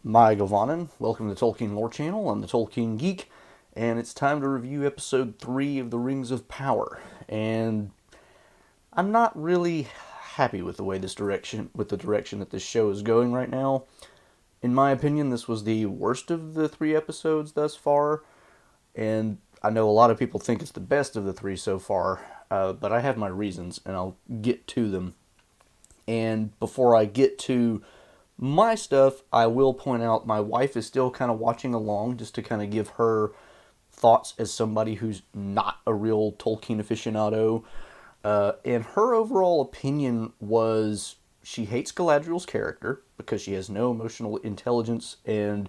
My Govanen, welcome to the Tolkien Lore Channel. I'm the Tolkien Geek, and it's time to review episode 3 of The Rings of Power. And I'm not really happy with the direction that this show is going right now. In my opinion, this was the worst of the 3 episodes thus far, and I know a lot of people think it's the best of the 3 so far, but I have my reasons, and I'll get to them. And before I get to my stuff, I will point out my wife is still kind of watching along just to kind of give her thoughts as somebody who's not a real Tolkien aficionado. And her overall opinion was she hates Galadriel's character because she has no emotional intelligence and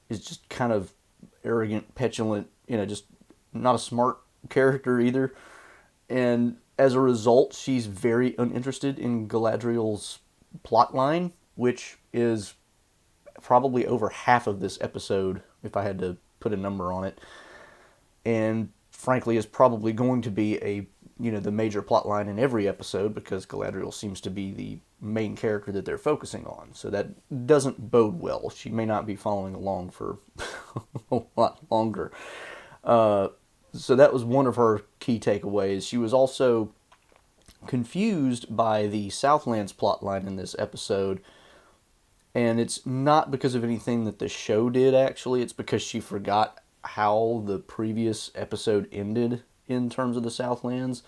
is just kind of arrogant, petulant, just not a smart character either. And as a result, she's very uninterested in Galadriel's plotline, which is probably over half of this episode, if I had to put a number on it. And frankly, is probably going to be the major plotline in every episode because Galadriel seems to be the main character that they're focusing on. So that doesn't bode well. She may not be following along for a lot longer. So that was one of her key takeaways. She was also confused by the Southlands plotline in this episode, and it's not because of anything that the show did, actually. It's because she forgot how the previous episode ended in terms of the Southlands,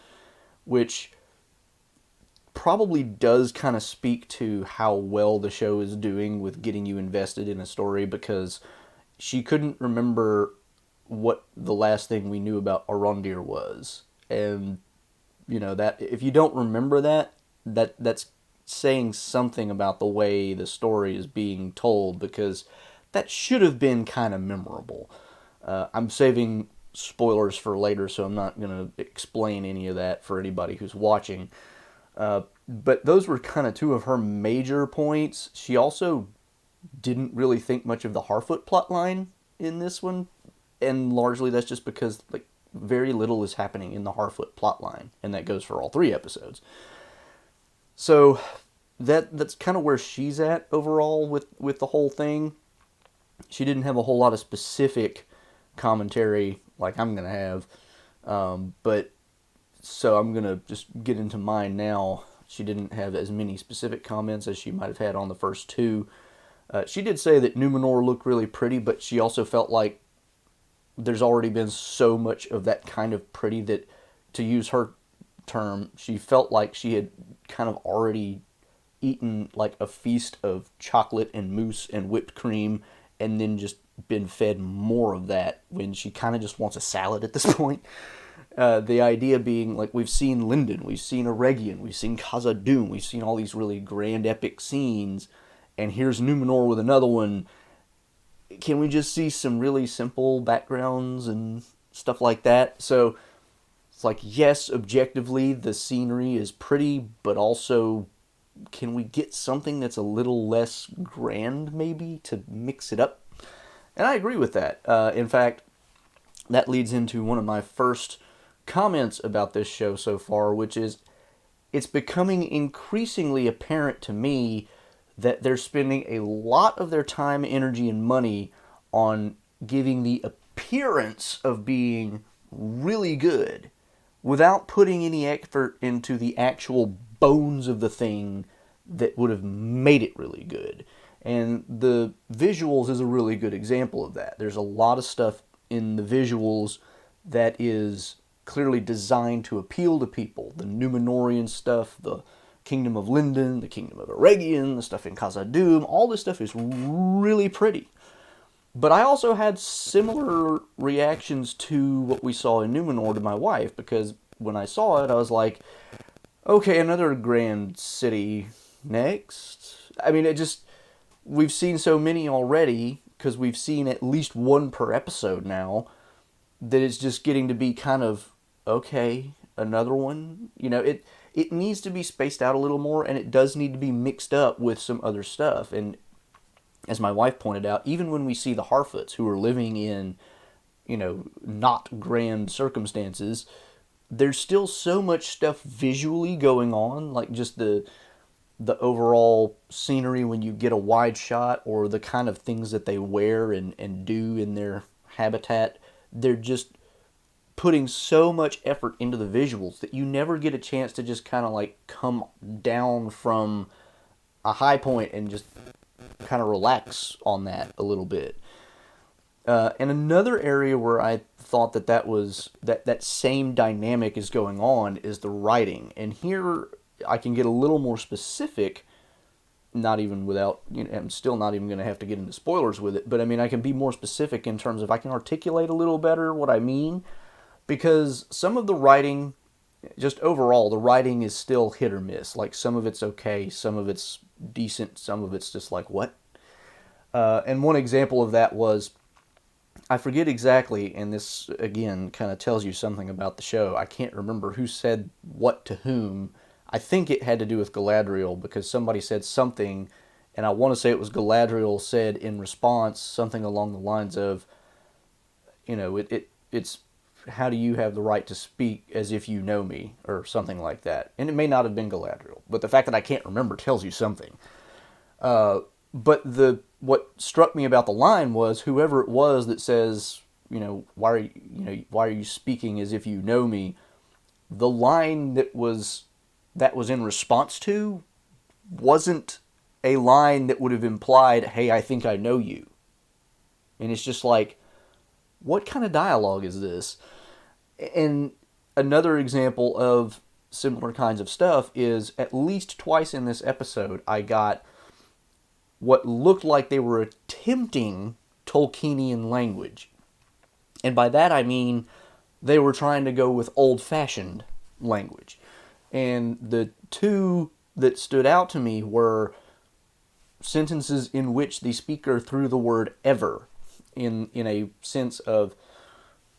which probably does kind of speak to how well the show is doing with getting you invested in a story, because she couldn't remember what the last thing we knew about Arondir was. And that if you don't remember that's saying something about the way the story is being told, because that should have been kind of memorable. I'm saving spoilers for later, so I'm not going to explain any of that for anybody who's watching. But those were kind of two of her major points. She also didn't really think much of the Harfoot plotline in this one, and largely that's just because very little is happening in the Harfoot plotline, and that goes for all 3 episodes. So that's kind of where she's at overall with the whole thing. She didn't have a whole lot of specific commentary like I'm gonna have, but so I'm gonna just get into mine now. She didn't have as many specific comments as she might have had on the first 2. She did say that Numenor looked really pretty, but she also felt like there's already been so much of that kind of pretty that, to use her term, she felt like she had kind of already eaten like a feast of chocolate and mousse and whipped cream, and then just been fed more of that when she kind of just wants a salad at this point. The idea being, like, we've seen Lindon, we've seen Eregion, we've seen Khazad-dûm, we've seen all these really grand epic scenes, and here's Numenor with another one. Can we just see some really simple backgrounds and stuff like that? So it's like, yes, objectively the scenery is pretty, but also can we get something that's a little less grand maybe to mix it up? And I agree with that. In fact, that leads into one of my first comments about this show so far, which is it's becoming increasingly apparent to me that they're spending a lot of their time, energy, and money on giving the appearance of being really good without putting any effort into the actual bones of the thing that would have made it really good. And the visuals is a really good example of that. There's a lot of stuff in the visuals that is clearly designed to appeal to people. The Numenorian stuff, the Kingdom of Lindon, the Kingdom of Eregion, the stuff in Khazad-dûm, all this stuff is really pretty. But I also had similar reactions to what we saw in Numenor to my wife, because when I saw it, I was like, okay, another grand city next. I mean, we've seen so many already, because we've seen at least one per episode now, that it's just getting to be kind of, okay, another one. It needs to be spaced out a little more, and it does need to be mixed up with some other stuff. And as my wife pointed out, even when we see the Harfoots who are living in, not grand circumstances, there's still so much stuff visually going on, like just the the overall scenery when you get a wide shot, or the kind of things that they wear and do in their habitat. They're just putting so much effort into the visuals that you never get a chance to just kind of like come down from a high point and just kind of relax on that a little bit. And another area where I thought that same dynamic is going on is the writing. And here I can get a little more specific. Not even without, I'm still not even going to have to get into spoilers with it. But I mean, I can be more specific in terms of I can articulate a little better what I mean, because some of the writing, just overall, the writing is still hit or miss. Like some of it's okay, some of it's decent, some of it's just like what. And one example of that was, I forget exactly, and this again kind of tells you something about the show. I can't remember who said what to whom. I think it had to do with Galadriel, because somebody said something, and I want to say it was Galadriel said in response something along the lines of, it's how do you have the right to speak as if you know me, or something like that. And it may not have been Galadriel, but the fact that I can't remember tells you something. But what struck me about the line was whoever it was that says, why are you speaking as if you know me? The line that was in response to wasn't a line that would have implied, hey, I think I know you. And it's just like, what kind of dialogue is this? And another example of similar kinds of stuff is at least twice in this episode, I got what looked like they were attempting Tolkienian language. And by that I mean they were trying to go with old-fashioned language. And the two that stood out to me were sentences in which the speaker threw the word ever in a sense of,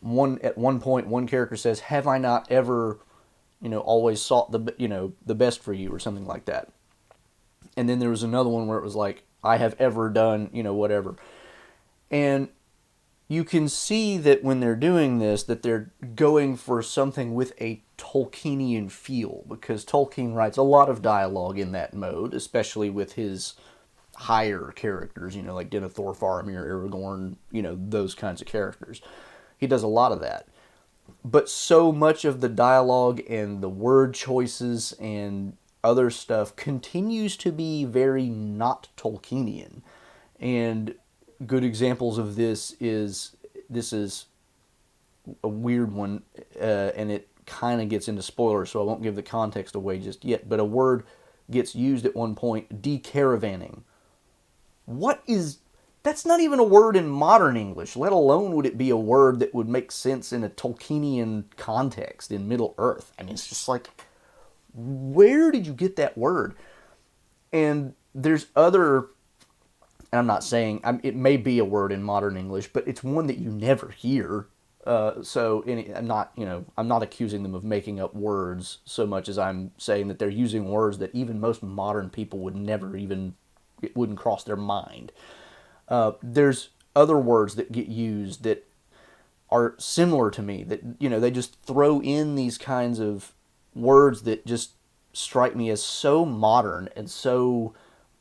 at one point one character says, have I not ever, always sought the best for you, or something like that. And then there was another one where it was like, I have ever done, whatever. And you can see that when they're doing this, that they're going for something with a Tolkienian feel, because Tolkien writes a lot of dialogue in that mode, especially with his higher characters, like Denethor, Faramir, Aragorn, those kinds of characters. He does a lot of that. But so much of the dialogue and the word choices and other stuff continues to be very not Tolkienian. And good examples of this is a weird one, and it kind of gets into spoilers, so I won't give the context away just yet, but a word gets used at one point, decaravanning. That's not even a word in modern English, let alone would it be a word that would make sense in a Tolkienian context in Middle-earth. I mean, it's just like, where did you get that word? And there's other, and I'm not saying, it may be a word in modern English, but it's one that you never hear. I'm not accusing them of making up words so much as I'm saying that they're using words that even most modern people would never even, it wouldn't cross their mind. There's other words that get used that are similar to me, that, they just throw in these kinds of words that just strike me as so modern and so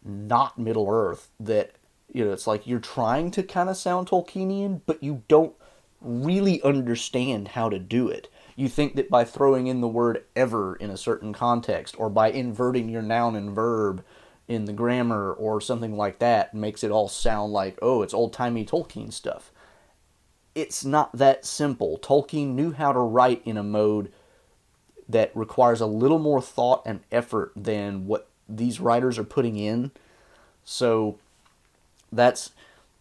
not Middle-earth that, it's like you're trying to kind of sound Tolkienian, but you don't really understand how to do it. You think that by throwing in the word ever in a certain context, or by inverting your noun and verb in the grammar or something like that, makes it all sound like, oh, it's old-timey Tolkien stuff. It's not that simple. Tolkien knew how to write in a mode that requires a little more thought and effort than what these writers are putting in. So that's,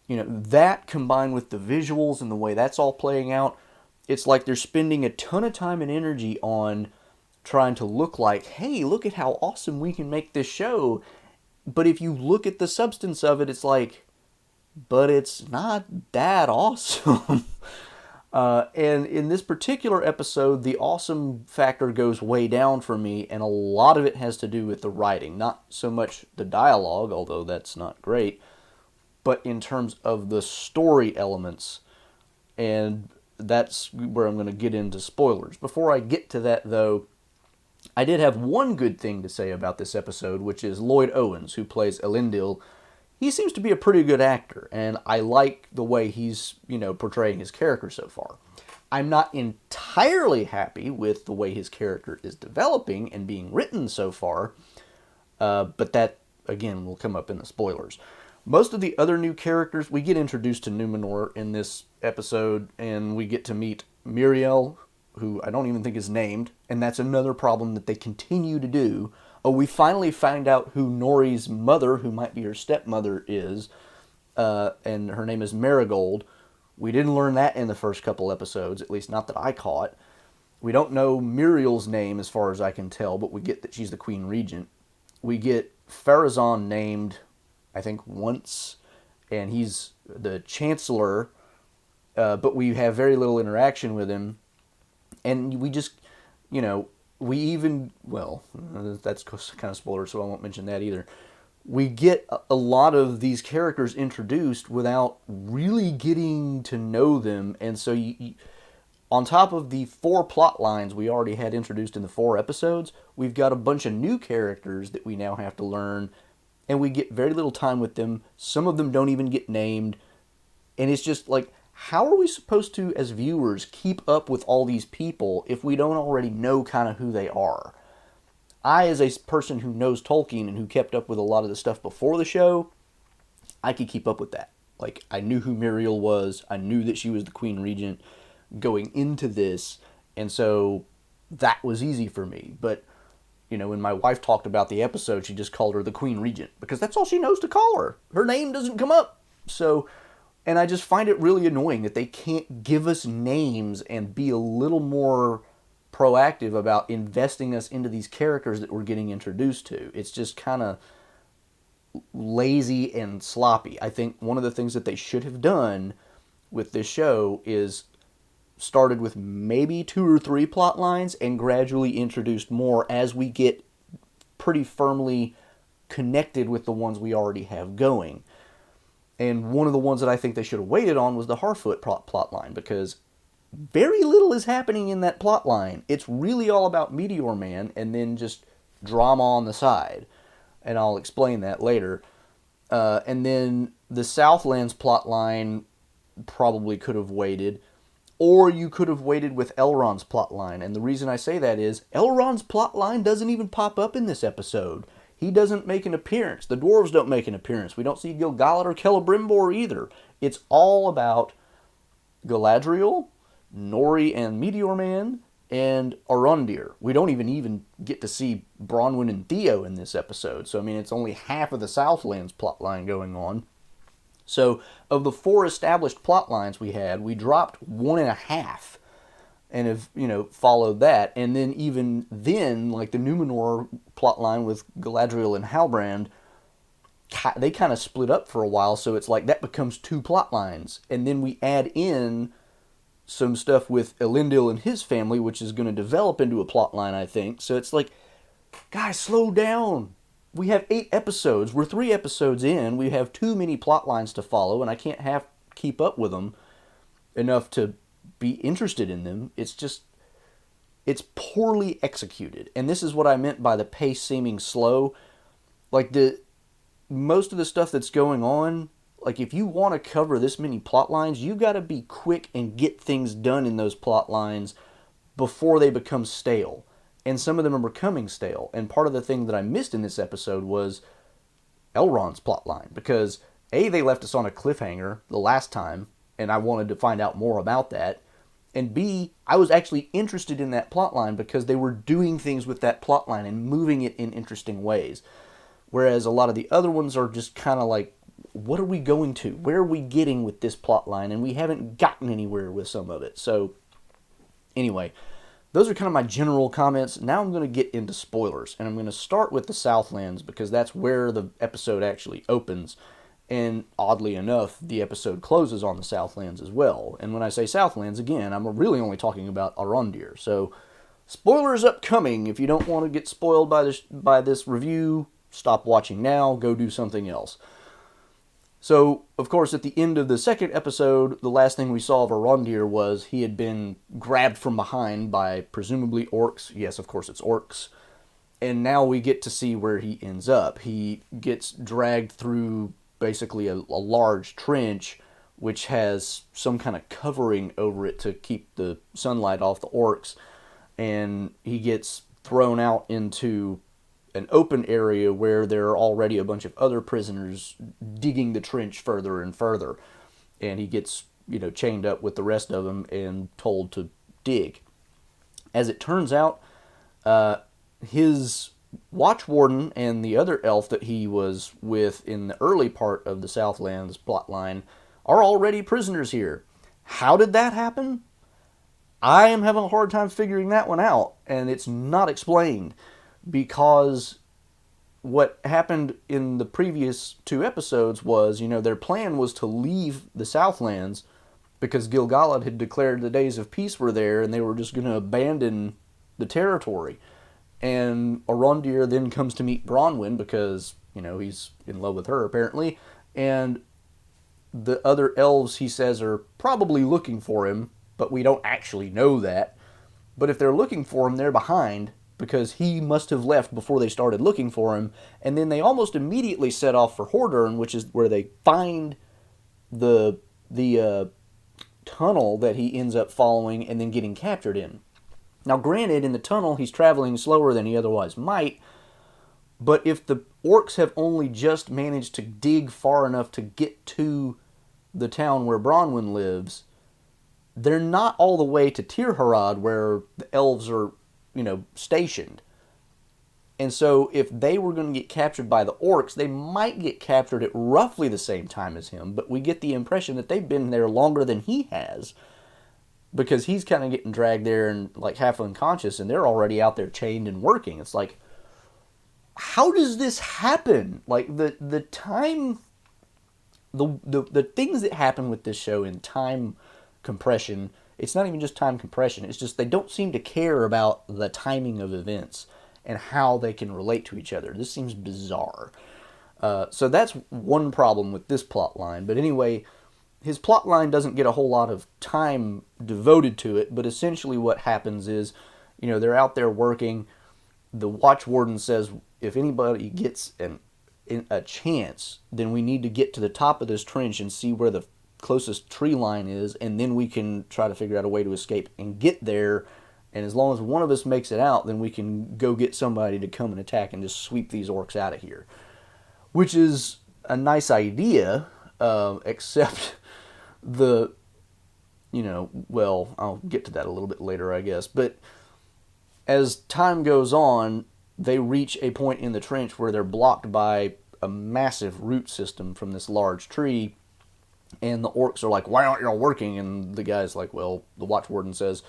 that combined with the visuals and the way that's all playing out, it's like they're spending a ton of time and energy on trying to look like, hey, look at how awesome we can make this show. But if you look at the substance of it, it's like, but it's not that awesome. And in this particular episode, the awesome factor goes way down for me, and a lot of it has to do with the writing. Not so much the dialogue, although that's not great, but in terms of the story elements. And that's where I'm going to get into spoilers. Before I get to that, though, I did have one good thing to say about this episode, which is Lloyd Owens, who plays Elendil. He seems to be a pretty good actor, and I like the way he's, portraying his character so far. I'm not entirely happy with the way his character is developing and being written so far, but that, again, will come up in the spoilers. Most of the other new characters, we get introduced to Numenor in this episode, and we get to meet Miriel, who I don't even think is named, and that's another problem that they continue to do. Oh, we finally find out who Nori's mother, who might be her stepmother, is, and her name is Marigold. We didn't learn that in the first couple episodes, at least not that I caught. We don't know Muriel's name as far as I can tell, but we get that she's the Queen Regent. We get Pharazôn named, I think, once, and he's the Chancellor, but we have very little interaction with him. And we just, we even, well, that's kind of spoiler, so I won't mention that either. We get a lot of these characters introduced without really getting to know them, and so on top of the 4 plot lines we already had introduced in the 4 episodes, we've got a bunch of new characters that we now have to learn, and we get very little time with them. Some of them don't even get named, and it's just like, how are we supposed to, as viewers, keep up with all these people if we don't already know kind of who they are? I, as a person who knows Tolkien and who kept up with a lot of the stuff before the show, I could keep up with that. Like, I knew who Muriel was. I knew that she was the Queen Regent going into this, and so that was easy for me. But, when my wife talked about the episode, she just called her the Queen Regent, because that's all she knows to call her. Her name doesn't come up. So, and I just find it really annoying that they can't give us names and be a little more proactive about investing us into these characters that we're getting introduced to. It's just kind of lazy and sloppy. I think one of the things that they should have done with this show is started with maybe 2 or 3 plot lines and gradually introduced more as we get pretty firmly connected with the ones we already have going. And one of the ones that I think they should have waited on was the Harfoot plot line, because very little is happening in that plot line. It's really all about Meteor Man and then just drama on the side. And I'll explain that later. And then the Southlands plot line probably could have waited. Or you could have waited with Elrond's plot line. And the reason I say that is Elrond's plot line doesn't even pop up in this episode. He doesn't make an appearance. The dwarves don't make an appearance. We don't see Gil-galad or Celebrimbor either. It's all about Galadriel, Nori and Meteor Man, and Arondir. We don't even get to see Bronwyn and Theo in this episode. So, I mean, it's only half of the Southlands plotline going on. So, of the 4 established plot lines we had, we dropped 1.5 and have, followed that. And then even then, like the Numenor plotline with Galadriel and Halbrand, they kind of split up for a while, so it's like that becomes 2 plot lines. And then we add in some stuff with Elendil and his family, which is going to develop into a plot line, I think. So it's like, guys, slow down. We have 8 episodes. We're 3 episodes in. We have too many plot lines to follow, and I can't keep up with them enough to be interested in them. It's poorly executed. And this is what I meant by the pace seeming slow. Like, most of the stuff that's going on, like, if you want to cover this many plot lines, you got to be quick and get things done in those plot lines before they become stale. And some of them are becoming stale. And part of the thing that I missed in this episode was Elrond's plot line, because A, they left us on a cliffhanger the last time, and I wanted to find out more about that. And B, I was actually interested in that plot line because they were doing things with that plot line and moving it in interesting ways. Whereas a lot of the other ones are just kind of like, what are we going to? Where are we getting with this plot line? And we haven't gotten anywhere with some of it. So, anyway, those are kind of my general comments. Now I'm going to get into spoilers. And I'm going to start with the Southlands because that's where the episode actually opens. And oddly enough, the episode closes on the Southlands as well. And when I say Southlands, again, I'm really only talking about Arondir. So, spoilers upcoming. If you don't want to get spoiled by this review, stop watching now. Go do something else. So, of course, at the end of the second episode, the last thing we saw of Arondir was he had been grabbed from behind by presumably orcs. Yes, of course, it's orcs. And now we get to see where he ends up. He gets dragged through basically a large trench, which has some kind of covering over it to keep the sunlight off the orcs. And he gets thrown out into an open area where there are already a bunch of other prisoners digging the trench further and further. And he gets, chained up with the rest of them and told to dig. As it turns out, his watchwarden and the other elf that he was with in the early part of the Southlands plotline are already prisoners here. How did that happen? I am having a hard time figuring that one out, and it's not explained, because what happened in the previous 2 episodes was, their plan was to leave the Southlands because Gil-galad had declared the days of peace were there, and they were just going to abandon the territory. And Arondir then comes to meet Bronwyn because, he's in love with her apparently, and the other elves, he says, are probably looking for him, but we don't actually know that. But if they're looking for him, they're behind, because he must have left before they started looking for him. And then they almost immediately set off for Hordern, which is where they find the tunnel that he ends up following and then getting captured in. Now, granted, in the tunnel, he's traveling slower than he otherwise might, but if the orcs have only just managed to dig far enough to get to the town where Bronwyn lives, they're not all the way to Tirharad, where the elves are, stationed. And so if they were going to get captured by the orcs, they might get captured at roughly the same time as him, but we get the impression that they've been there longer than he has, because he's kind of getting dragged there and like half unconscious, and they're already out there chained and working. It's like, how does this happen? Like the time, the things that happen with this show in time compression, it's not even just time compression, it's just they don't seem to care about the timing of events and how they can relate to each other. This seems bizarre. So that's one problem with this plot line. But anyway, his plot line doesn't get a whole lot of time devoted to it, but essentially what happens is, they're out there working. The watchwarden says, if anybody gets a chance, then we need to get to the top of this trench and see where the closest tree line is, and then we can try to figure out a way to escape and get there. And as long as one of us makes it out, then we can go get somebody to come and attack and just sweep these orcs out of here. Which is a nice idea, except I'll get to that a little bit later, I guess. But as time goes on, they reach a point in the trench where they're blocked by a massive root system from this large tree. And the orcs are like, why aren't y'all working? And the guy's like, well, the watchwarden says,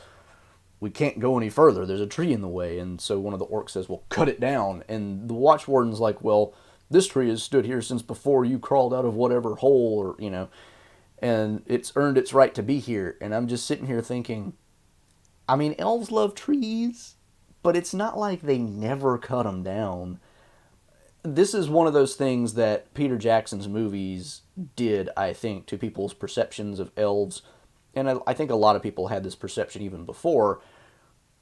we can't go any further. There's a tree in the way. And so one of the orcs says, well, cut it down. And the watchwarden's like, well, this tree has stood here since before you crawled out of whatever hole, or, and it's earned its right to be here. And I'm just sitting here thinking, I mean, elves love trees, but it's not like they never cut them down. This is one of those things that Peter Jackson's movies did, I think, to people's perceptions of elves. And I think a lot of people had this perception even before.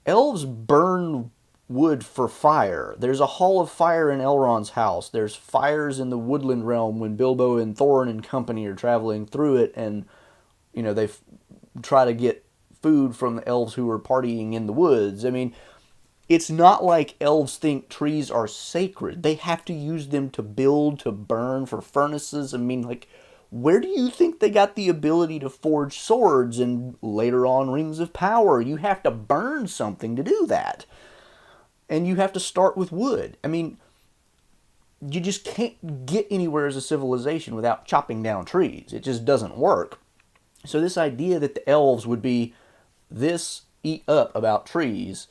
Elves burn wood for fire. There's a hall of fire in Elrond's house. There's fires in the woodland realm when Bilbo and Thorin and company are traveling through it, and they try to get food from the elves who are partying in the woods. I mean, it's not like elves think trees are sacred. They have to use them to build, to burn, for furnaces. I mean, like, where do you think they got the ability to forge swords and later on rings of power? You have to burn something to do that. And you have to start with wood. I mean, you just can't get anywhere as a civilization without chopping down trees. It just doesn't work. So this idea that the elves would be this eat up about trees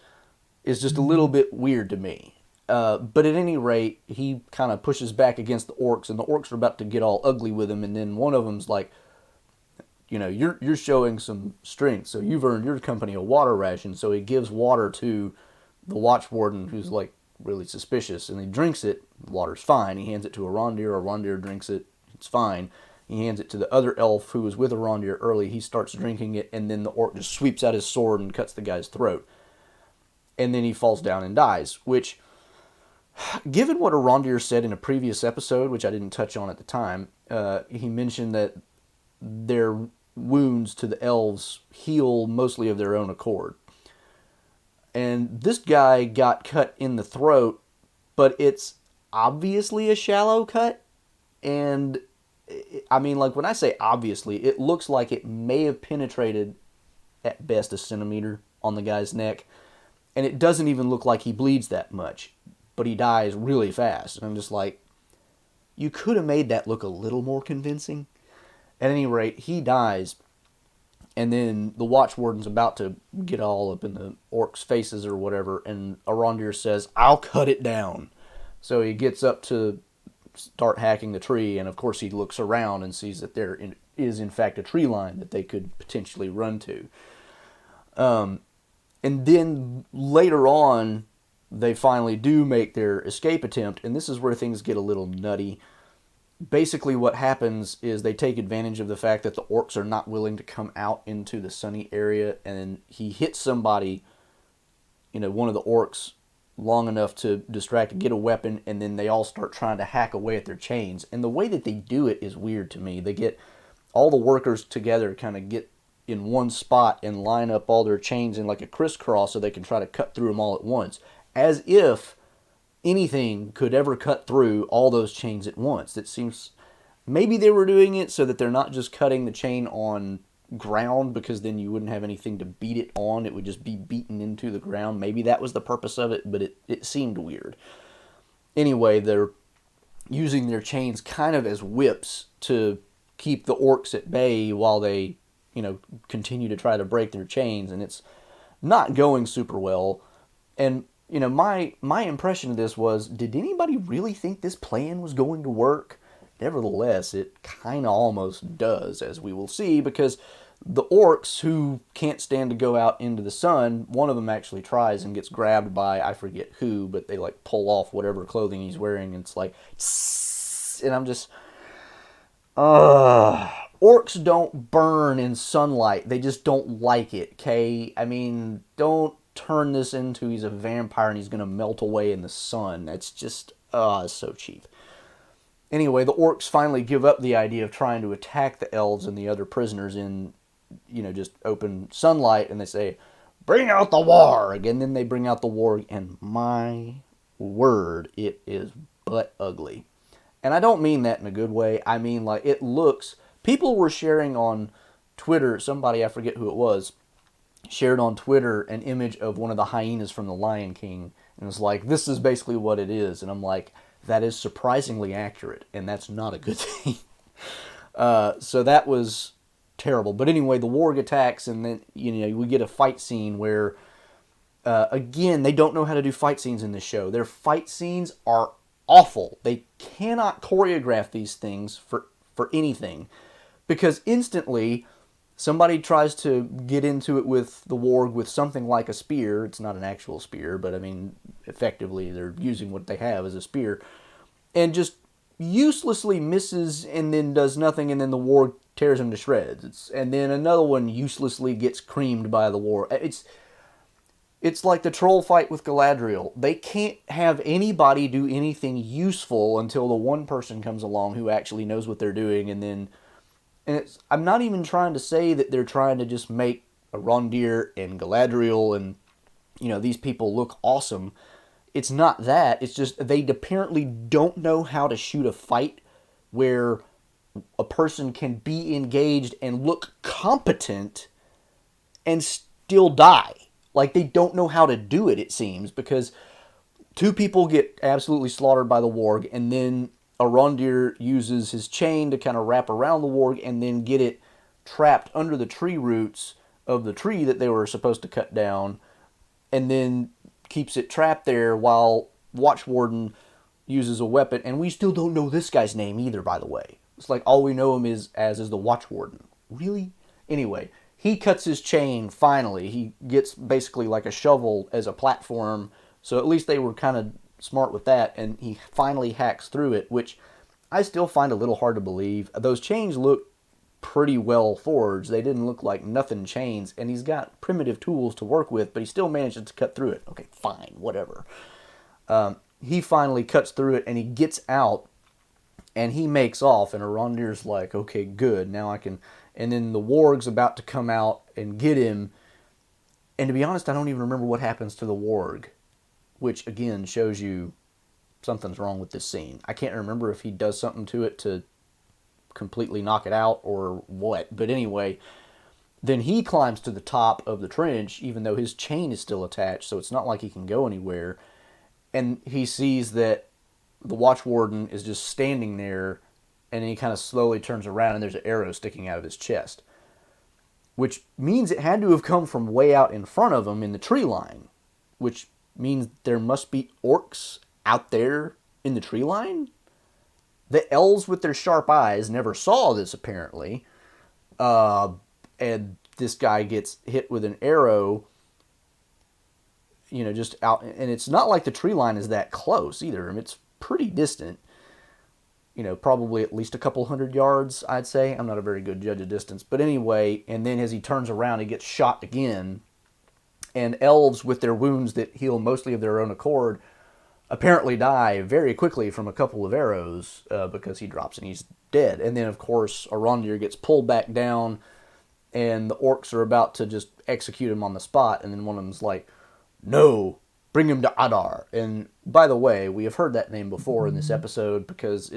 is just a little bit weird to me. But at any rate, he kind of pushes back against the orcs, and the orcs are about to get all ugly with him, and then one of them's like, you're showing some strength, so you've earned your company a water ration. So he gives water to the watchwarden, who's like really suspicious, and he drinks it. The water's fine. He hands it to Arondir drinks it. It's fine. He hands it to the other elf who was with Arondir early. He starts drinking it, and then the orc just sweeps out his sword and cuts the guy's throat. And then he falls down and dies, which Given what Arondir said in a previous episode, which I didn't touch on at the time, he mentioned that their wounds to the elves heal mostly of their own accord. And this guy got cut in the throat, but it's obviously a shallow cut. And I mean, like when I say obviously, it looks like it may have penetrated at best a centimeter on the guy's neck. And it doesn't even look like he bleeds that much, but he dies really fast. And I'm just like, you could have made that look a little more convincing. At any rate, he dies, and then the Watchwarden's about to get all up in the orcs' faces or whatever, and Arondir says, "I'll cut it down." So he gets up to start hacking the tree, and of course he looks around and sees that there is in fact a tree line that they could potentially run to. And then later on, they finally do make their escape attempt, and this is where things get a little nutty. Basically what happens is they take advantage of the fact that the orcs are not willing to come out into the sunny area, and he hits somebody, one of the orcs, long enough to distract and get a weapon, and then they all start trying to hack away at their chains. And the way that they do it is weird to me. They get all the workers together, kind of get in one spot and line up all their chains in like a crisscross so they can try to cut through them all at once, as if anything could ever cut through all those chains at once. It seems maybe they were doing it so that they're not just cutting the chain on ground, because then you wouldn't have anything to beat it on. It would just be beaten into the ground. Maybe that was the purpose of it, but it seemed weird. Anyway, they're using their chains kind of as whips to keep the orcs at bay while they, continue to try to break their chains, and it's not going super well. And my impression of this was, did anybody really think this plan was going to work? Nevertheless, it kind of almost does, as we will see, because the orcs who can't stand to go out into the sun, one of them actually tries and gets grabbed by, I forget who, but they like pull off whatever clothing he's wearing, and it's like, and I'm just, orcs don't burn in sunlight. They just don't like it, okay? I mean, don't turn this into he's a vampire and he's going to melt away in the sun. That's just, so cheap. Anyway, the orcs finally give up the idea of trying to attack the elves and the other prisoners in, just open sunlight, and they say, "Bring out the warg!" And then they bring out the warg, and my word, it is butt ugly. And I don't mean that in a good way. I mean, like, it looks... People were sharing on Twitter, somebody, I forget who it was, shared on Twitter an image of one of the hyenas from The Lion King, and was like, this is basically what it is. And I'm like, that is surprisingly accurate, and that's not a good thing. So that was terrible. But anyway, the warg attacks, and then we get a fight scene where, again, they don't know how to do fight scenes in this show. Their fight scenes are awful. They cannot choreograph these things for anything, because instantly somebody tries to get into it with the warg with something like a spear. It's not an actual spear, but I mean, effectively they're using what they have as a spear, and just uselessly misses and then does nothing, and then the warg tears him to shreds. And then another one uselessly gets creamed by the warg. It's like the troll fight with Galadriel. They can't have anybody do anything useful until the one person comes along who actually knows what they're doing, and I'm not even trying to say that they're trying to just make Arondir and Galadriel and, these people look awesome. It's not that. It's just they apparently don't know how to shoot a fight where a person can be engaged and look competent and still die. Like, they don't know how to do it, it seems, because two people get absolutely slaughtered by the warg, and then Arondir uses his chain to kind of wrap around the warg and then get it trapped under the tree roots of the tree that they were supposed to cut down, and then keeps it trapped there while Watchwarden uses a weapon. And we still don't know this guy's name either, by the way. It's like all we know him is the Watchwarden. Really? Anyway, he cuts his chain finally. He gets basically like a shovel as a platform, so at least they were kind of smart with that, and he finally hacks through it, which I still find a little hard to believe. Those chains look pretty well forged. They didn't look like nothing chains, and he's got primitive tools to work with, but he still manages to cut through it. Okay, fine, whatever. he finally cuts through it and he gets out and he makes off. And Arondir's like, okay, good, now I can. And then the warg's about to come out and get him. And to be honest, I don't even remember what happens to the warg, which again shows you something's wrong with this scene. I can't remember if he does something to it to completely knock it out or what. But anyway, then he climbs to the top of the trench, even though his chain is still attached, so it's not like he can go anywhere. And he sees that the watch warden is just standing there, and he kind of slowly turns around, and there's an arrow sticking out of his chest, which means it had to have come from way out in front of him in the tree line, which means there must be orcs out there in the tree line. The elves with their sharp eyes never saw this, apparently. And this guy gets hit with an arrow, just out. And it's not like the tree line is that close either. I mean, it's pretty distant. Probably at least a couple hundred yards, I'd say. I'm not a very good judge of distance. But anyway, and then as he turns around, he gets shot again. And elves with their wounds that heal mostly of their own accord apparently die very quickly from a couple of arrows because he drops and he's dead. And then, of course, Arondir gets pulled back down, and the orcs are about to just execute him on the spot. And then one of them's like, no, bring him to Adar. And by the way, we have heard that name before in this episode because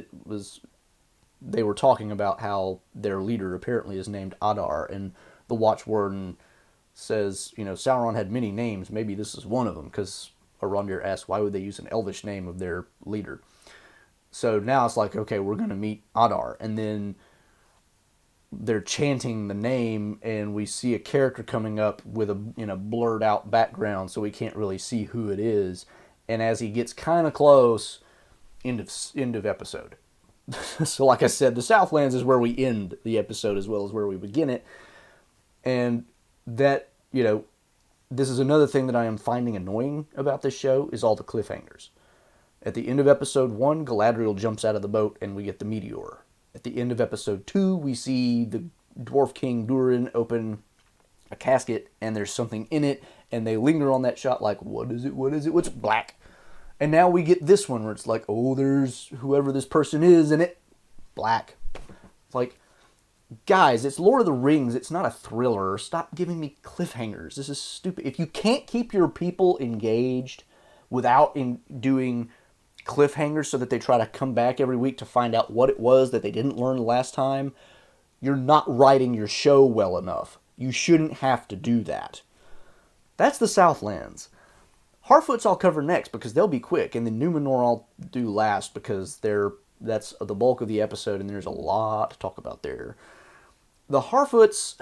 they were talking about how their leader apparently is named Adar, and the Watch Warden says, Sauron had many names, maybe this is one of them, because Arondir asks why would they use an elvish name of their leader. So now it's like, okay, we're going to meet Adar, and then they're chanting the name, and we see a character coming up with a blurred out background, so we can't really see who it is. And as he gets kind of close, end of episode. So like I said, the Southlands is where we end the episode as well as where we begin it. And that, this is another thing that I am finding annoying about this show is all the cliffhangers. At the end of episode 1, Galadriel jumps out of the boat and we get the meteor. At the end of episode 2, we see the Dwarf King Durin open a casket and there's something in it, and they linger on that shot like, what is it? What's black? And now we get this one where it's like, oh, there's whoever this person is in it, black. It's like, guys, it's Lord of the Rings. It's not a thriller. Stop giving me cliffhangers. This is stupid. If you can't keep your people engaged without doing cliffhangers so that they try to come back every week to find out what it was that they didn't learn last time, you're not writing your show well enough. You shouldn't have to do that. That's the Southlands. Harfoots I'll cover next because they'll be quick, and then Numenor I'll do last because that's the bulk of the episode, and there's a lot to talk about there. The Harfoots,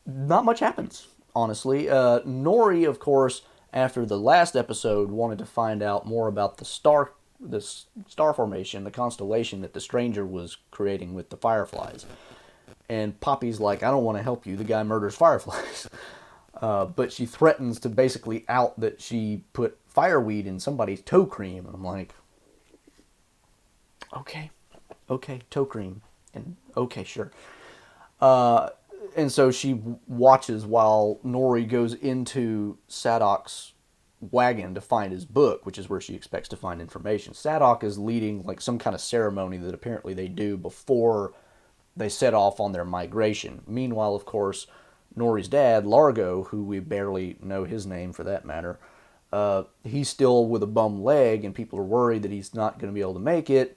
not much happens, honestly. Nori, of course, after the last episode, wanted to find out more about the star formation, the constellation that the stranger was creating with the fireflies. And Poppy's like, I don't want to help you. The guy murders fireflies. But she threatens to basically out that she put fireweed in somebody's toe cream. And I'm like, okay, toe cream. And okay, sure. And so she watches while Nori goes into Sadok's wagon to find his book, which is where she expects to find information. Sadok is leading like some kind of ceremony that apparently they do before they set off on their migration. Meanwhile, of course, Nori's dad, Largo, who we barely know his name for that matter, he's still with a bum leg, and people are worried that he's not going to be able to make it.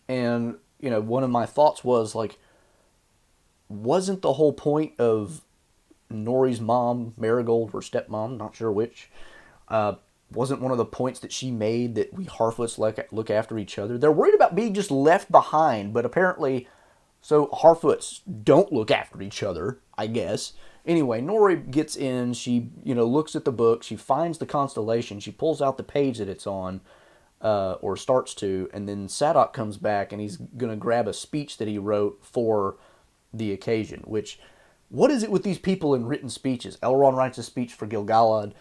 And, one of my thoughts was, like, wasn't the whole point of Nori's mom, Marigold, or stepmom, not sure which, wasn't one of the points that she made that we Harfoots look after each other? They're worried about being just left behind, but apparently, so Harfoots don't look after each other, I guess. Anyway, Nori gets in, she, looks at the book, she finds the constellation, she pulls out the page that it's on, or starts to, and then Sadok comes back and he's going to grab a speech that he wrote for the occasion, which, what is it with these people in written speeches? Elrond writes a speech for Gil-galad,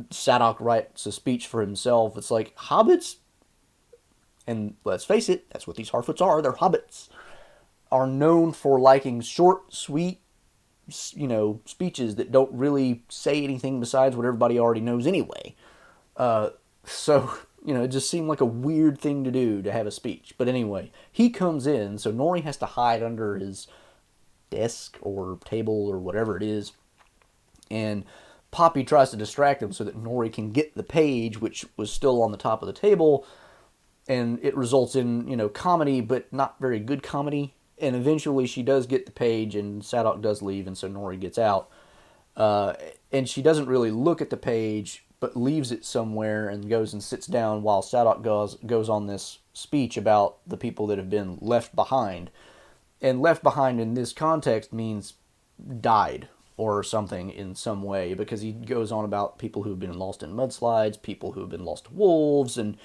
Sadok writes a speech for himself. It's like, hobbits, and let's face it, that's what these Harfoots are, they're hobbits, are known for liking short, sweet, speeches that don't really say anything besides what everybody already knows anyway. So, it just seemed like a weird thing to do to have a speech. But anyway, he comes in, so Nori has to hide under his desk or table or whatever it is. And Poppy tries to distract him so that Nori can get the page, which was still on the top of the table. And it results in, comedy, but not very good comedy. And eventually she does get the page, and Sadok does leave, and so Nori gets out. And she doesn't really look at the page, but leaves it somewhere and goes and sits down while Sadok goes on this speech about the people that have been left behind. And left behind in this context means died or something in some way, because he goes on about people who have been lost in mudslides, people who have been lost to wolves, and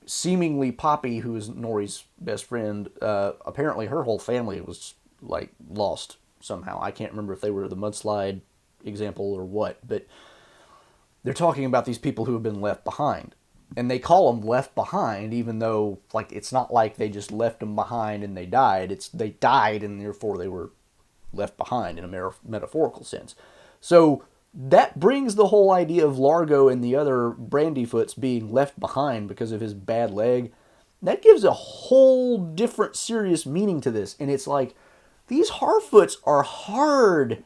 seemingly Poppy, who is Nori's best friend, apparently her whole family was like lost somehow. I can't remember if they were the mudslide example or what, but they're talking about these people who have been left behind. And they call them left behind, even though it's not like they just left them behind and they died. It's they died and therefore they were left behind in a metaphorical sense. So that brings the whole idea of Largo and the other Brandyfoots being left behind because of his bad leg. That gives a whole different serious meaning to this. And it's like, these Harfoots are hard.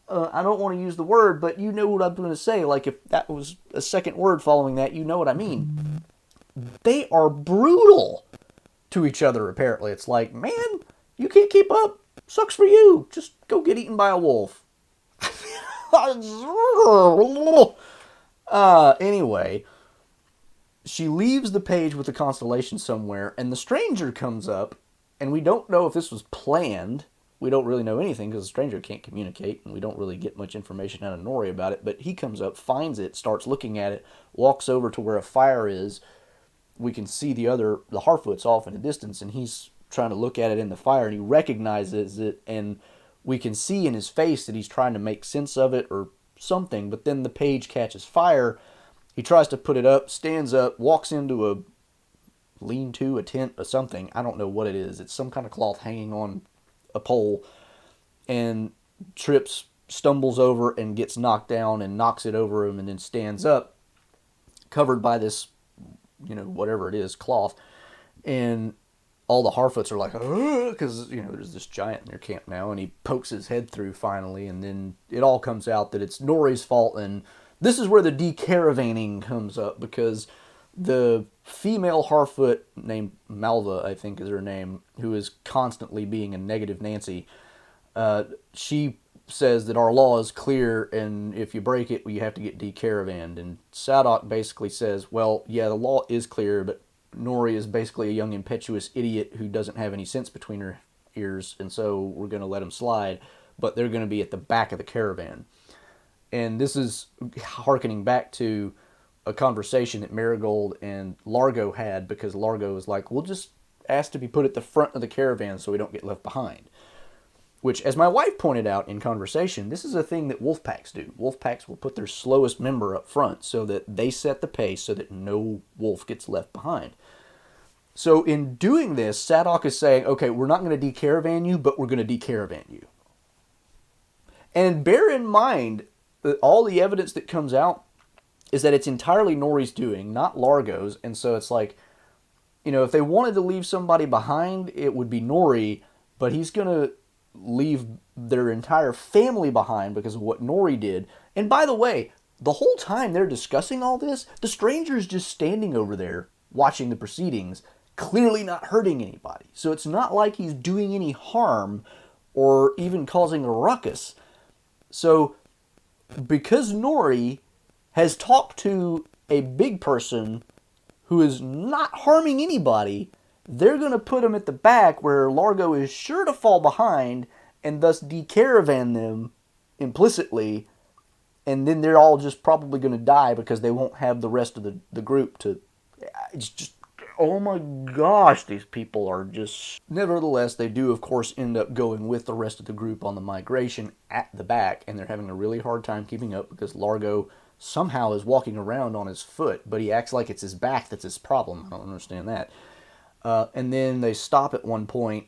I don't want to use the word, but you know what I'm going to say. Like, if that was a second word following that, you know what I mean. They are brutal to each other, apparently. It's like, man, you can't keep up. Sucks for you. Just go get eaten by a wolf. Anyway, she leaves the page with the constellation somewhere, and the stranger comes up, and we don't know if this was planned. We don't really know anything because the stranger can't communicate, and we don't really get much information out of Nori about it. But he comes up, finds it, starts looking at it, walks over to where a fire is. We can see the Harfoots off in the distance, and he's trying to look at it in the fire, and he recognizes it, and we can see in his face that he's trying to make sense of it or something. But then the page catches fire. He tries to put it up, stands up, walks into a lean-to, a tent, or something. I don't know what it is. It's some kind of cloth hanging on a pole, and trips, stumbles over, and gets knocked down and knocks it over him, and then stands up, covered by this, whatever it is, cloth. And all the Harfoots are like, because, there's this giant in their camp now, and he pokes his head through finally, and then it all comes out that it's Nori's fault, and this is where the decaravaning comes up, because the female Harfoot named Malva, I think is her name, who is constantly being a negative Nancy, she says that our law is clear, and if you break it, you have to get decaravaned. And Sadok basically says, well, yeah, the law is clear, but Nori is basically a young impetuous idiot who doesn't have any sense between her ears, and so we're going to let him slide, but they're going to be at the back of the caravan. And this is hearkening back to a conversation that Marigold and Largo had, because Largo was like, we'll just ask to be put at the front of the caravan so we don't get left behind. Which, as my wife pointed out in conversation, this is a thing that wolf packs do. Wolf packs will put their slowest member up front so that they set the pace so that no wolf gets left behind. So in doing this, Sadok is saying, okay, we're not going to decaravan you, but we're going to decaravan you. And bear in mind that all the evidence that comes out is that it's entirely Nori's doing, not Largo's. And so it's like, if they wanted to leave somebody behind, it would be Nori, but he's going to leave their entire family behind because of what Nori did. And by the way, the whole time they're discussing all this, the stranger's just standing over there watching the proceedings, clearly not hurting anybody. So it's not like he's doing any harm or even causing a ruckus. So because Nori has talked to a big person who is not harming anybody, they're going to put him at the back where Largo is sure to fall behind and thus decaravan them implicitly, and then they're all just probably going to die because they won't have the rest of the group to... It's just... Oh my gosh, these people are just... Nevertheless, they do, of course, end up going with the rest of the group on the migration at the back, and they're having a really hard time keeping up because Largo somehow is walking around on his foot, but he acts like it's his back that's his problem. I don't understand that. And then they stop at one point,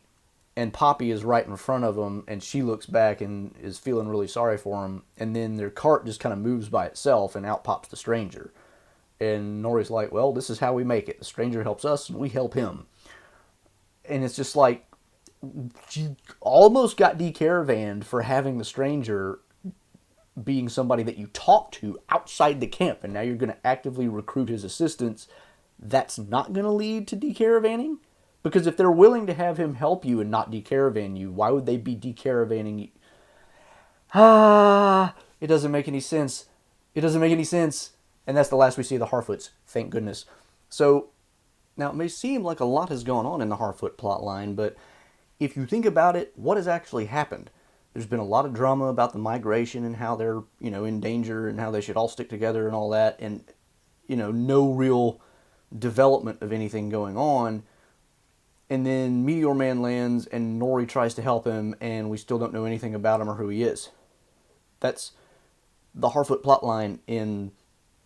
and Poppy is right in front of them, and she looks back and is feeling really sorry for him, and then their cart just kind of moves by itself, and out pops the stranger. And Nori's like, well, this is how we make it. The stranger helps us and we help him. And it's just like, you almost got decaravanned for having the stranger being somebody that you talk to outside the camp, and now you're going to actively recruit his assistance. That's not going to lead to decaravanning, because if they're willing to have him help you and not decaravan you, why would they be decaravanning you? It doesn't make any sense. It doesn't make any sense. And that's the last we see of the Harfoots, thank goodness. So now it may seem like a lot has gone on in the Harfoot plotline, but if you think about it, what has actually happened? There's been a lot of drama about the migration and how they're, in danger and how they should all stick together and all that, and, no real development of anything going on. And then Meteor Man lands and Nori tries to help him, and we still don't know anything about him or who he is. That's the Harfoot plotline in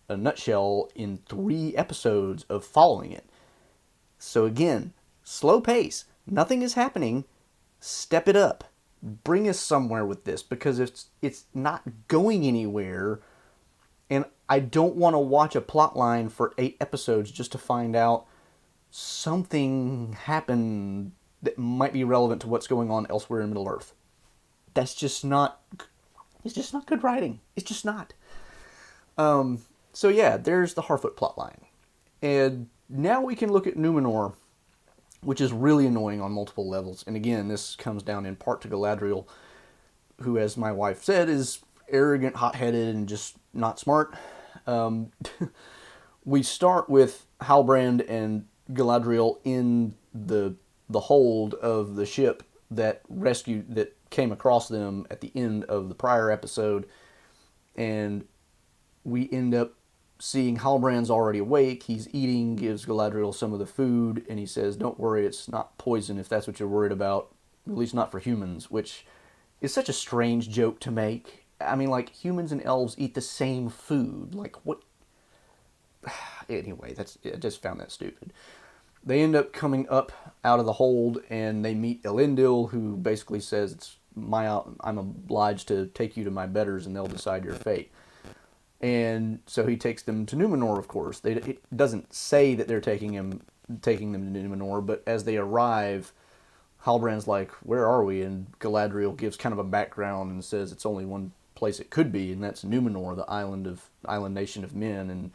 a nutshell in 3 episodes of following it. So again, slow pace. Nothing is happening. Step it up. Bring us somewhere with this, because it's not going anywhere, and I don't want to watch a plotline for 8 episodes just to find out something happened that might be relevant to what's going on elsewhere in Middle Earth. That's just not. It's just not good writing. It's just not. So yeah, there's the Harfoot plotline, and now we can look at Numenor, which is really annoying on multiple levels. And again, this comes down in part to Galadriel, who, as my wife said, is arrogant, hot-headed, and just not smart. We start with Halbrand and Galadriel in the hold of the ship that came across them at the end of the prior episode, and we end up seeing Halbrand's already awake. He's eating, gives Galadriel some of the food, and he says, don't worry, it's not poison if that's what you're worried about, at least not for humans, which is such a strange joke to make. I mean, like, humans and elves eat the same food. Like, what? Anyway, I just found that stupid. They end up coming up out of the hold, and they meet Elendil, who basically says, I'm obliged to take you to my betters, and they'll decide your fate. And so he takes them to Numenor, of course. It doesn't say that they're taking them to Numenor, but as they arrive, Halbrand's like, where are we? And Galadriel gives kind of a background and says it's only one place it could be, and that's Numenor, the island nation of men. And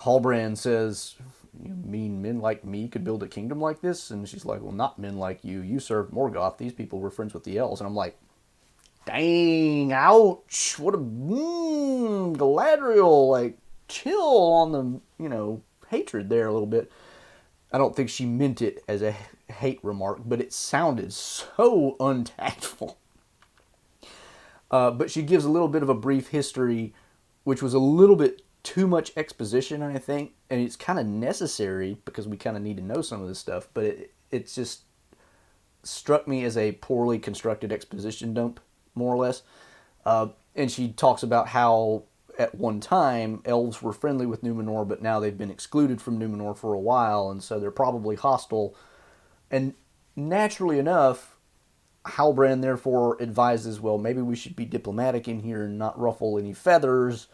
Halbrand says, you mean men like me could build a kingdom like this? And she's like, well, not men like you. You served Morgoth. These people were friends with the elves. And I'm like, dang, ouch, what a, Galadriel, like, chill on the, hatred there a little bit. I don't think she meant it as a hate remark, but it sounded so untactful. But she gives a little bit of a brief history, which was a little bit too much exposition, I think, and it's kind of necessary because we kind of need to know some of this stuff, but it just struck me as a poorly constructed exposition dump, more or less. And she talks about how at one time elves were friendly with Numenor, but now they've been excluded from Numenor for a while, and so they're probably hostile. And naturally enough, Halbrand therefore advises, well, maybe we should be diplomatic in here and not ruffle any feathers.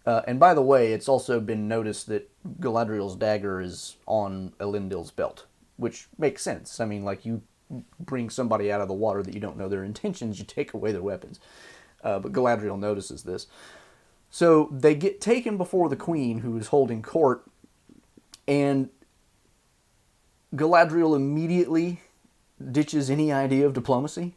And by the way, it's also been noticed that Galadriel's dagger is on Elendil's belt, which makes sense. I mean, like, you bring somebody out of the water that you don't know their intentions, you take away their weapons. But Galadriel notices this. So they get taken before the queen, who is holding court, and Galadriel immediately ditches any idea of diplomacy.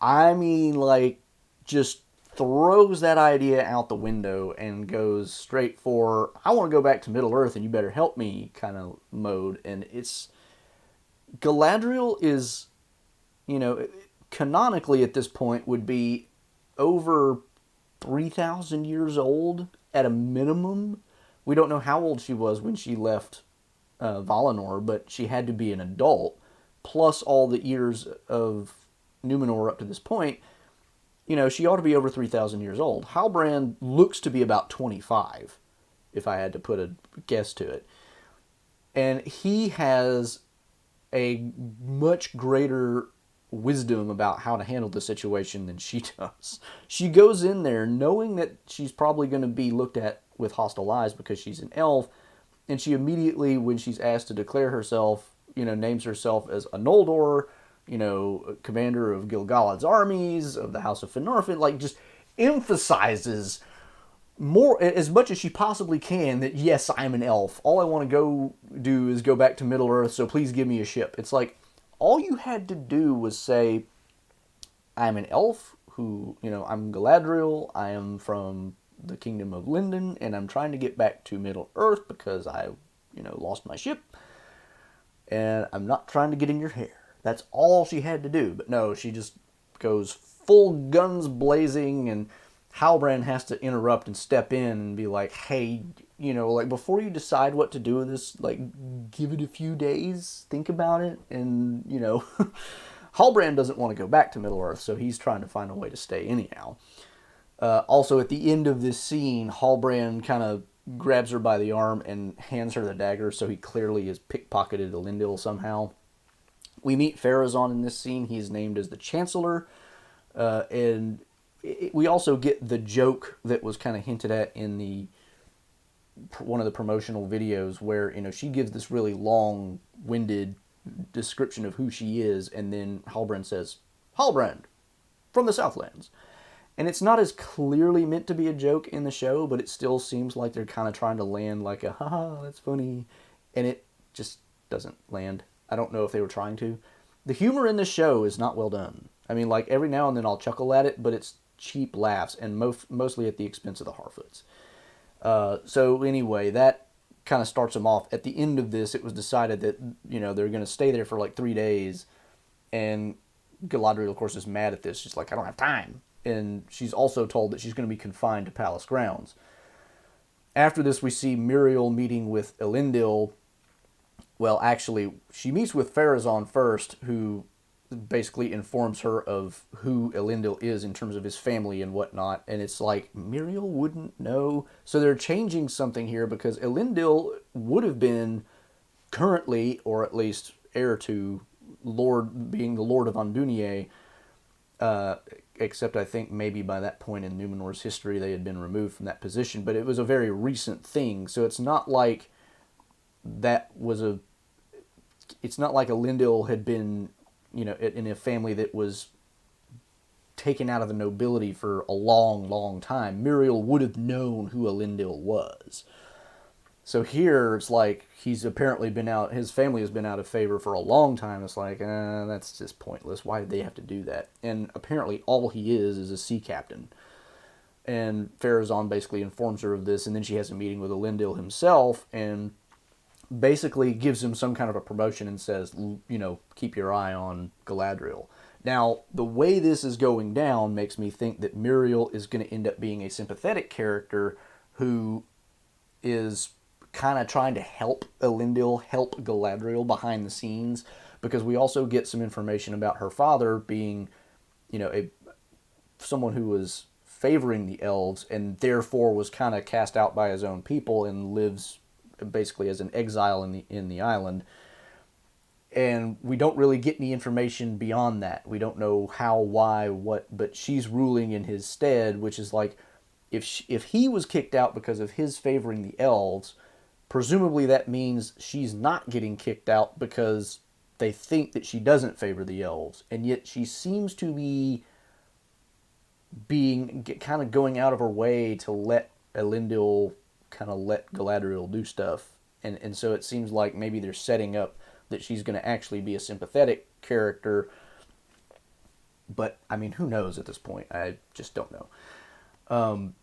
I mean, like, just throws that idea out the window and goes straight for, I want to go back to Middle Earth and you better help me kind of mode. And it's, Galadriel is, canonically at this point would be over 3,000 years old at a minimum. We don't know how old she was when she left Valinor, but she had to be an adult, plus all the years of Numenor up to this point. She ought to be over 3,000 years old. Halbrand looks to be about 25, if I had to put a guess to it. And he has a much greater wisdom about how to handle the situation than she does. She goes in there knowing that she's probably going to be looked at with hostile eyes because she's an elf. And she immediately, when she's asked to declare herself, names herself as a Noldor, commander of Gil-galad's armies, of the House of Finarfin, like just emphasizes more, as much as she possibly can, that yes, I'm an elf. All I want to go do is go back to Middle Earth, so please give me a ship. It's like, all you had to do was say, I'm an elf who, I'm Galadriel, I am from the Kingdom of Lindon, and I'm trying to get back to Middle Earth because I, lost my ship, and I'm not trying to get in your hair. That's all she had to do. But no, she just goes full guns blazing, and Halbrand has to interrupt and step in and be like, hey, like, before you decide what to do with this, like, give it a few days, think about it, and, Halbrand doesn't want to go back to Middle Earth, so he's trying to find a way to stay anyhow. Also, at the end of this scene, Halbrand kind of grabs her by the arm and hands her the dagger, so he clearly has pickpocketed Elendil somehow. We meet Pharazôn in this scene. He is named as the Chancellor, and we also get the joke that was kind of hinted at in one of the promotional videos where, she gives this really long-winded description of who she is, and then Halbrand says, Halbrand, from the Southlands. And it's not as clearly meant to be a joke in the show, but it still seems like they're kind of trying to land like a, haha, that's funny. And it just doesn't land. I don't know if they were trying to. The humor in the show is not well done. I mean, like, every now and then I'll chuckle at it, but it's cheap laughs, and mostly at the expense of the Harfoots. So anyway, that kind of starts them off. At the end of this, it was decided that, they're going to stay there for like 3 days, and Galadriel, of course, is mad at this. She's like, I don't have time. And she's also told that she's going to be confined to palace grounds. After this, we see Muriel meeting with Elendil. Well, actually, she meets with Pharazôn first, who basically informs her of who Elendil is in terms of his family and whatnot. And it's like, Muriel wouldn't know. So they're changing something here, because Elendil would have been currently, or at least heir to, being the Lord of Andunier, except I think maybe by that point in Numenor's history they had been removed from that position, but it was a very recent thing, so it's not like it's not like Elendil had been, in a family that was taken out of the nobility for a long, long time. Muriel would have known who Elendil was. So here, it's like, he's apparently his family has been out of favor for a long time. It's like, that's just pointless. Why did they have to do that? And apparently all he is a sea captain. And Pharazôn basically informs her of this, and then she has a meeting with Elendil himself, and basically gives him some kind of a promotion and says, keep your eye on Galadriel. Now, the way this is going down makes me think that Muriel is going to end up being a sympathetic character who is kind of trying to help Elendil, help Galadriel behind the scenes, because we also get some information about her father being, someone who was favoring the elves and therefore was kind of cast out by his own people and lives basically as an exile in the island. And we don't really get any information beyond that. We don't know how, why, what, but she's ruling in his stead, which is like, if he was kicked out because of his favoring the elves, presumably that means she's not getting kicked out because they think that she doesn't favor the elves. And yet she seems to be kind of going out of her way to let Elendil kind of let Galadriel do stuff. And so it seems like maybe they're setting up that she's going to actually be a sympathetic character. But, I mean, who knows at this point? I just don't know.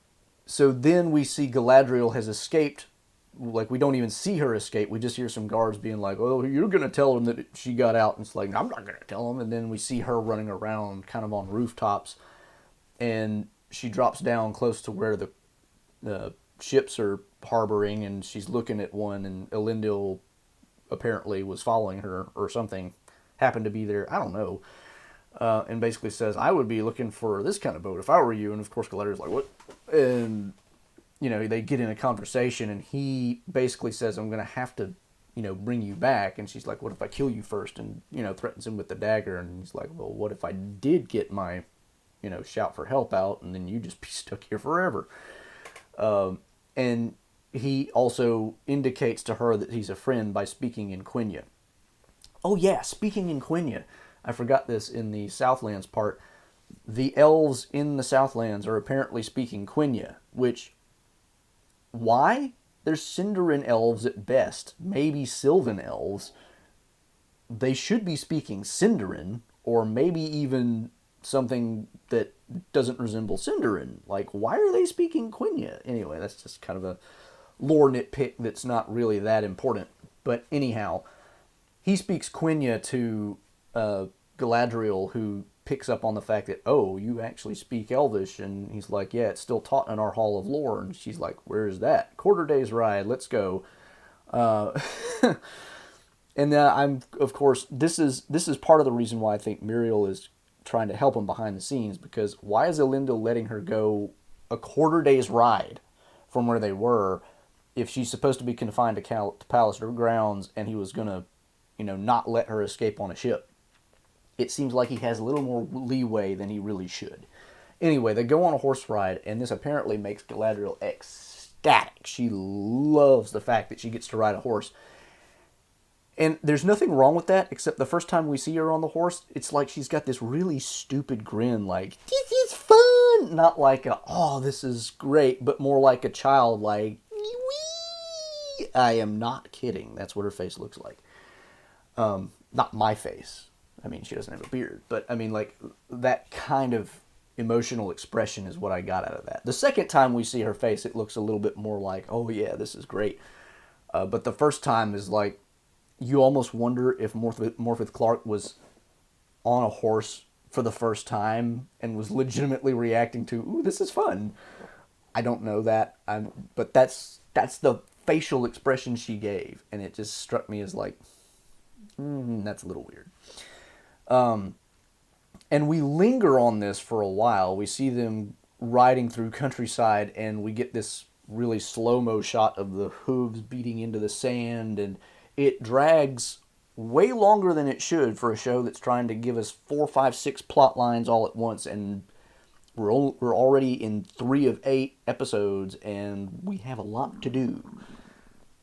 So then we see Galadriel has escaped. Like, we don't even see her escape. We just hear some guards being like, oh, you're going to tell them that she got out. And it's like, I'm not going to tell them. And then we see her running around kind of on rooftops. And she drops down close to where the ships are harboring. And she's looking at one. And Elendil apparently was following her or something. Happened to be there. I don't know. And basically says, I would be looking for this kind of boat if I were you. And of course, Galadriel's like, what? And they get in a conversation, and he basically says, I'm going to have to, bring you back. And she's like, what if I kill you first? And, threatens him with the dagger. And he's like, well, what if I did get my, shout for help out, and then you just be stuck here forever? And he also indicates to her that he's a friend by speaking in Quenya. Oh yeah, speaking in Quenya. I forgot this in the Southlands part. The elves in the Southlands are apparently speaking Quenya, which, why? They're Sindarin elves at best, maybe Sylvan elves. They should be speaking Sindarin, or maybe even something that doesn't resemble Sindarin. Like, why are they speaking Quenya? Anyway, that's just kind of a lore nitpick that's not really that important. But anyhow, he speaks Quenya to Galadriel, who picks up on the fact that, oh, you actually speak Elvish. And he's like, yeah, it's still taught in our Hall of Lore. And she's like, where is that? Quarter day's ride, let's go. Uh, and I'm, of course, this is part of the reason why I think Muriel is trying to help him behind the scenes, because why is Elendil letting her go a quarter day's ride from where they were if she's supposed to be confined to Pallister grounds, and he was going to, not let her escape on a ship? It seems like he has a little more leeway than he really should. Anyway, they go on a horse ride, and this apparently makes Galadriel ecstatic. She loves the fact that she gets to ride a horse. And there's nothing wrong with that, except the first time we see her on the horse, it's like she's got this really stupid grin, like, this is fun! Not like a, oh, this is great, but more like a child, like, wee! I am not kidding. That's what her face looks like. Not my face. I mean, she doesn't have a beard, but I mean, like, that kind of emotional expression is what I got out of that. The second time we see her face, it looks a little bit more like, oh yeah, this is great. But the first time is like, you almost wonder if Morfydd Clark was on a horse for the first time and was legitimately reacting to, ooh, this is fun. I don't know that, but that's the facial expression she gave, and it just struck me as like, that's a little weird. And we linger on this for a while. We see them riding through countryside, and we get this really slow-mo shot of the hooves beating into the sand, and it drags way longer than it should for a show that's trying to give us 4, 5, 6 plot lines all at once, and we're already in 3 of 8 episodes, and we have a lot to do.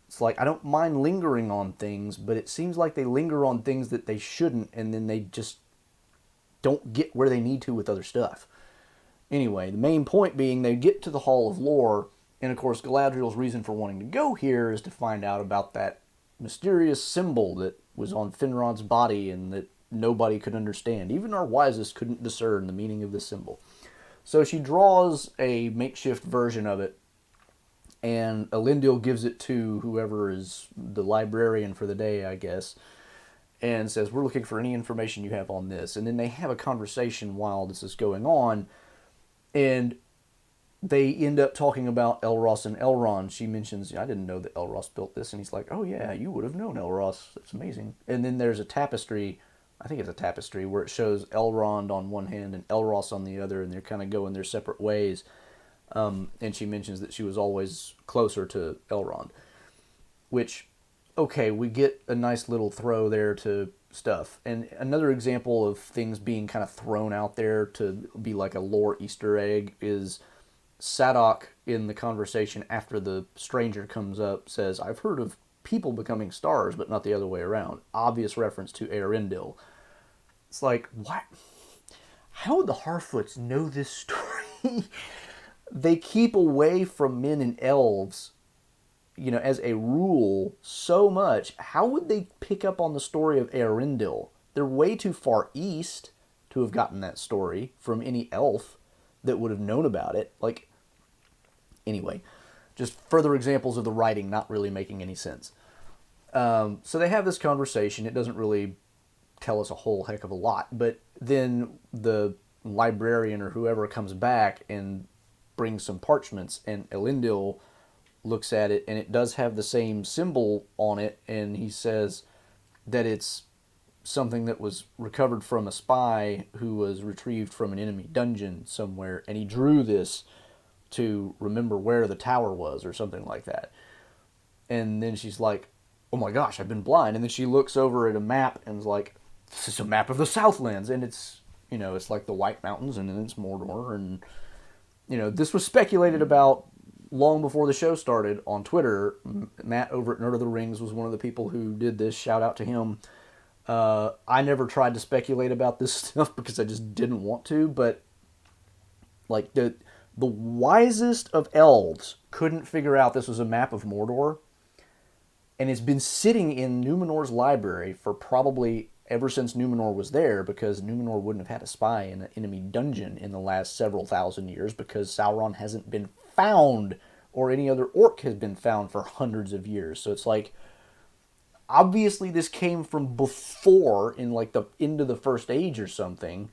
It's like, I don't mind lingering on things, but it seems like they linger on things that they shouldn't, and then they just don't get where they need to with other stuff. Anyway, the main point being they get to the Hall of Lore, and of course Galadriel's reason for wanting to go here is to find out about that mysterious symbol that was on Finrod's body and that nobody could understand. Even our wisest couldn't discern the meaning of the symbol. So she draws a makeshift version of it, and Elendil gives it to whoever is the librarian for the day, I guess, and says, we're looking for any information you have on this. And then they have a conversation while this is going on, and they end up talking about Elros and Elrond. She mentions, I didn't know that Elros built this. And he's like, oh yeah, you would have known Elros. That's amazing. And then there's a tapestry, I think it's a tapestry, where it shows Elrond on one hand and Elros on the other, and they're kind of going their separate ways. And she mentions that she was always closer to Elrond. Which, okay, we get a nice little throw there to stuff. And another example of things being kind of thrown out there to be like a lore Easter egg is Sadok, in the conversation after the stranger comes up, says, I've heard of people becoming stars, but not the other way around. Obvious reference to Eärendil. It's like, what? How would the Harfoots know this story? They keep away from men and elves, as a rule, so much. How would they pick up on the story of Eärendil? They're way too far east to have gotten that story from any elf that would have known about it. Like, anyway, just further examples of the writing not really making any sense. So they have this conversation. It doesn't really tell us a whole heck of a lot, but then the librarian or whoever comes back and brings some parchments, and Elendil looks at it, and it does have the same symbol on it, and he says that it's something that was recovered from a spy who was retrieved from an enemy dungeon somewhere, and he drew this to remember where the tower was or something like that. And then she's like, oh my gosh, I've been blind. And then she looks over at a map and is like, this is a map of the Southlands, and it's, it's like the White Mountains, and then it's Mordor, and this was speculated about long before the show started on Twitter, Matt over at Nerd of the Rings was one of the people who did this. Shout out to him. I never tried to speculate about this stuff because I just didn't want to, but like the wisest of elves couldn't figure out this was a map of Mordor, and it's been sitting in Numenor's library for probably ever since Numenor was there, because Numenor wouldn't have had a spy in an enemy dungeon in the last several thousand years because Sauron hasn't been found, or any other orc has been found for hundreds of years. So it's like, obviously this came from before, in like the end of the First Age or something,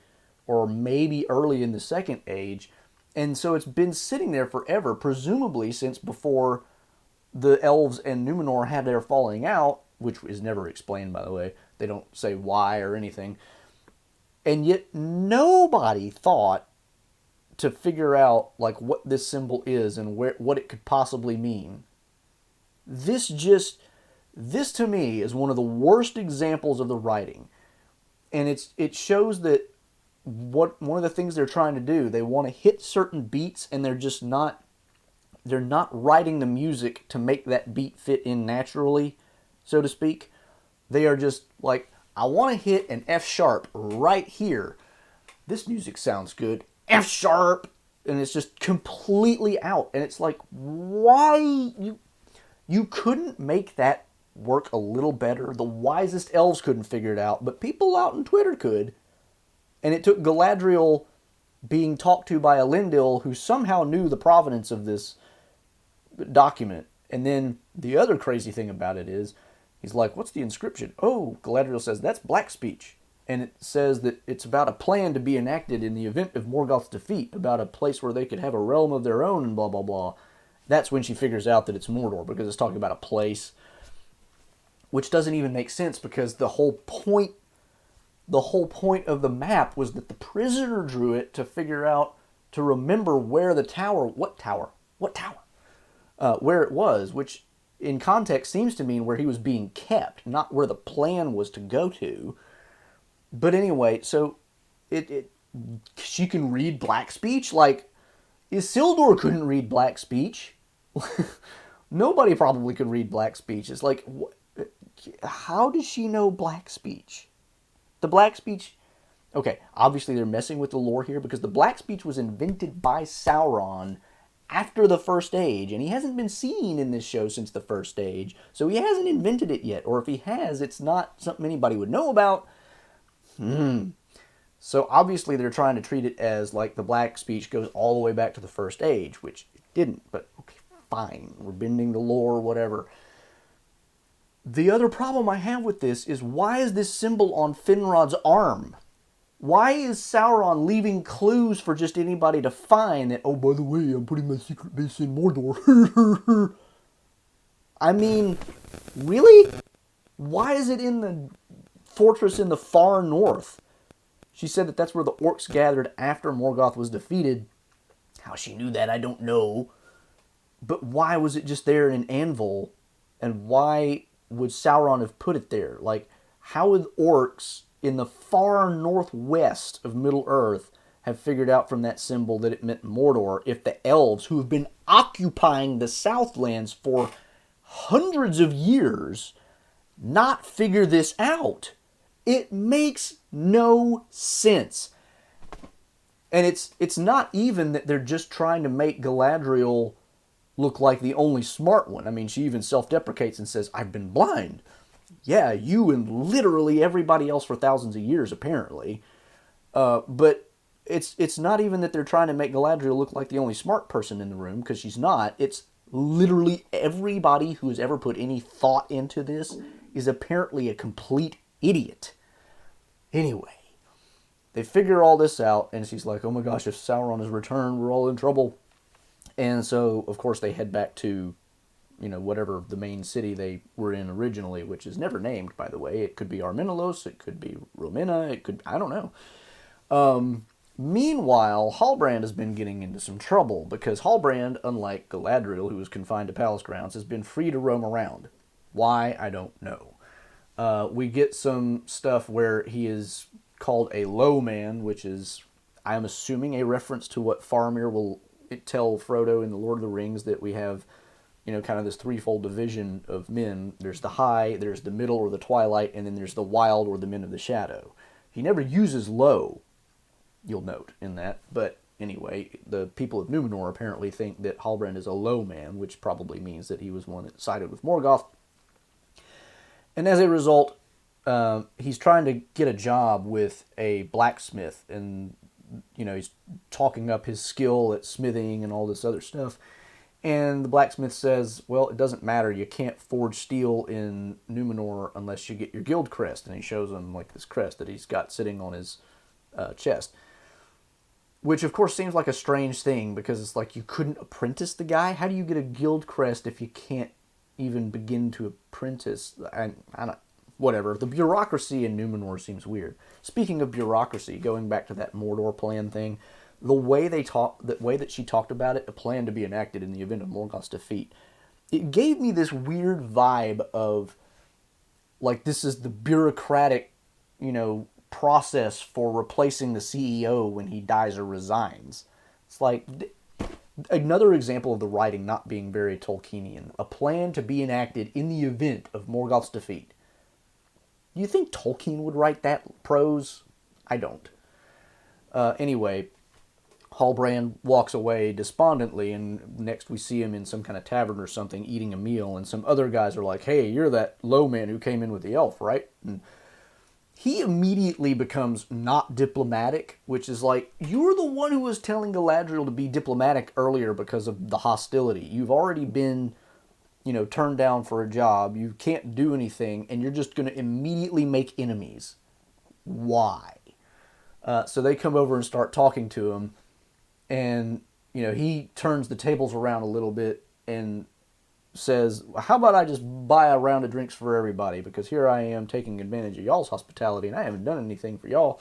or maybe early in the Second Age, and so it's been sitting there forever, presumably since before the elves and Numenor had their falling out, which is never explained, by the way. They don't say why or anything. And yet nobody thought to figure out like what this symbol is and what it could possibly mean. This to me is one of the worst examples of the writing. And it shows that one of the things they're trying to do, they want to hit certain beats, and they're not writing the music to make that beat fit in naturally, so to speak. They are just like, I want to hit an F sharp right here. This music sounds good. F sharp. And it's just completely out. And it's like, why? You couldn't make that work a little better. The wisest elves couldn't figure it out, but people out on Twitter could. And it took Galadriel being talked to by Elendil, who somehow knew the provenance of this document. And then the other crazy thing about it is, he's like, what's the inscription? Oh, Galadriel says, that's black speech. And it says that it's about a plan to be enacted in the event of Morgoth's defeat, about a place where they could have a realm of their own and blah, blah, blah. That's when she figures out that it's Mordor, because it's talking about a place, which doesn't even make sense, because the whole point of the map was that the prisoner drew it to figure out, to remember where the tower, where it was, which in context seems to mean where he was being kept, not where the plan was to go to. But anyway, so she can read black speech? Like, Isildur couldn't read black speech. Nobody probably could read black speech. It's like, how does she know black speech? The black speech, okay, obviously they're messing with the lore here, because the black speech was invented by Sauron after the First Age, and he hasn't been seen in this show since the First Age, so he hasn't invented it yet, or if he has, it's not something anybody would know about. So obviously they're trying to treat it as like the black speech goes all the way back to the First Age, which it didn't, but okay, fine, we're bending the lore, whatever. The other problem I have with this is, why is this symbol on Finrod's arm? Why is Sauron leaving clues for just anybody to find that, oh, by the way, I'm putting my secret base in Mordor? I mean, really? Why is it in the fortress in the far north? She said that that's where the orcs gathered after Morgoth was defeated. How she knew that, I don't know. But why was it just there in an anvil? And why would Sauron have put it there? Like, how would orcs in the far northwest of Middle-earth have figured out from that symbol that it meant Mordor, if the elves, who have been occupying the Southlands for hundreds of years, not figure this out? It makes no sense. And it's not even that they're just trying to make Galadriel look like the only smart one. I mean, she even self-deprecates and says, I've been blind. Yeah, you and literally everybody else for thousands of years, apparently. But it's not even that they're trying to make Galadriel look like the only smart person in the room, because she's not. It's literally everybody who has ever put any thought into this is apparently a complete idiot. Anyway, they figure all this out, and she's like, oh my gosh, if Sauron has returned, we're all in trouble. And so, of course, they head back to, whatever the main city they were in originally, which is never named, by the way. It could be Arminelos, it could be Romina, it could, I don't know. Meanwhile, Halbrand has been getting into some trouble, because Halbrand, unlike Galadriel, who was confined to palace grounds, has been free to roam around. Why? I don't know. We get some stuff where he is called a low man, which is, I'm assuming, a reference to what Faramir will tell Frodo in the Lord of the Rings that we have, kind of this threefold division of men. There's the high, there's the middle or the twilight, and then there's the wild or the men of the shadow. He never uses low, you'll note in that. But anyway, the people of Numenor apparently think that Halbrand is a low man, which probably means that he was one that sided with Morgoth. And as a result, he's trying to get a job with a blacksmith, and he's talking up his skill at smithing and all this other stuff. And the blacksmith says, well, it doesn't matter. You can't forge steel in Numenor unless you get your guild crest. And he shows him like this crest that he's got sitting on his chest. Which, of course, seems like a strange thing, because it's like you couldn't apprentice the guy. How do you get a guild crest if you can't even begin to apprentice? I don't, whatever. The bureaucracy in Numenor seems weird. Speaking of bureaucracy, going back to that Mordor plan thing, the way that she talked about it, a plan to be enacted in the event of Morgoth's defeat, it gave me this weird vibe of, like, this is the bureaucratic, process for replacing the CEO when he dies or resigns. It's like another example of the writing not being very Tolkienian. A plan to be enacted in the event of Morgoth's defeat. Do you think Tolkien would write that prose? I don't. Anyway, Halbrand walks away despondently, and next we see him in some kind of tavern or something eating a meal, and some other guys are like, hey, you're that low man who came in with the elf, right? And he immediately becomes not diplomatic, which is like, you're the one who was telling Galadriel to be diplomatic earlier because of the hostility. You've already been, turned down for a job. You can't do anything, and you're just going to immediately make enemies. Why? So they come over and start talking to him, and, he turns the tables around a little bit and says, how about I just buy a round of drinks for everybody, because here I am taking advantage of y'all's hospitality and I haven't done anything for y'all.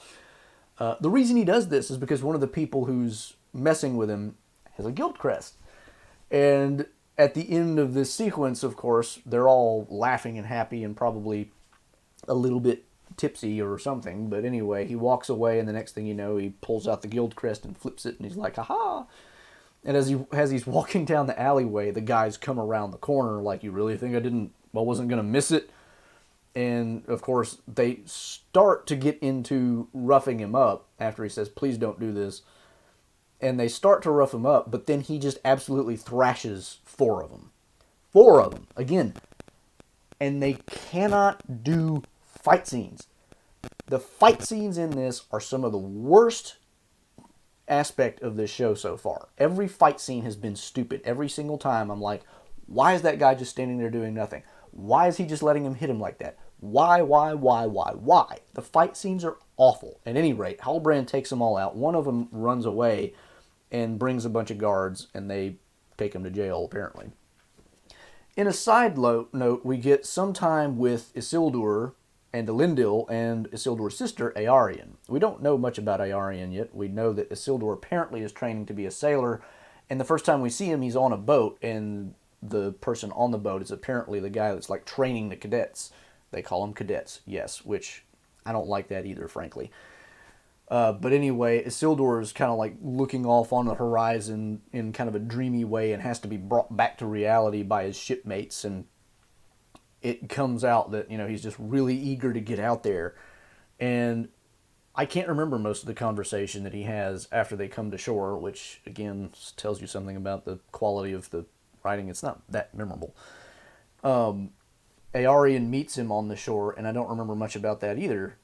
The reason he does this is because one of the people who's messing with him has a guild crest. And at the end of this sequence, of course, they're all laughing and happy and probably a little bit tipsy or something. But anyway, he walks away, and the next thing you know, he pulls out the guild crest and flips it, and he's like, ha-ha. And as he's walking down the alleyway, the guys come around the corner like, you really think I wasn't going to miss it? And, of course, they start to get into roughing him up after he says, please don't do this. And they start to rough him up, but then he just absolutely thrashes 4 of them. 4 of them. Again. And they cannot do fight scenes. The fight scenes in this are some of the worst aspect of this show so far. Every fight scene has been stupid. Every single time I'm like, why is that guy just standing there doing nothing? Why is he just letting him hit him like that? Why? The fight scenes are awful. At any rate, Halbrand takes them all out. One of them runs away and brings a bunch of guards, and they take him to jail, apparently. In a side note, we get some time with Isildur and Elendil and Isildur's sister, Eärien. We don't know much about Eärien yet. We know that Isildur apparently is training to be a sailor, and the first time we see him, he's on a boat, and the person on the boat is apparently the guy that's like training the cadets. They call them cadets, yes, which I don't like that either, frankly. But anyway, Isildur is kind of like looking off on the horizon in kind of a dreamy way and has to be brought back to reality by his shipmates, and it comes out that, he's just really eager to get out there. And I can't remember most of the conversation that he has after they come to shore, which, again, tells you something about the quality of the writing. It's not that memorable. Eärien meets him on the shore, and I don't remember much about that either.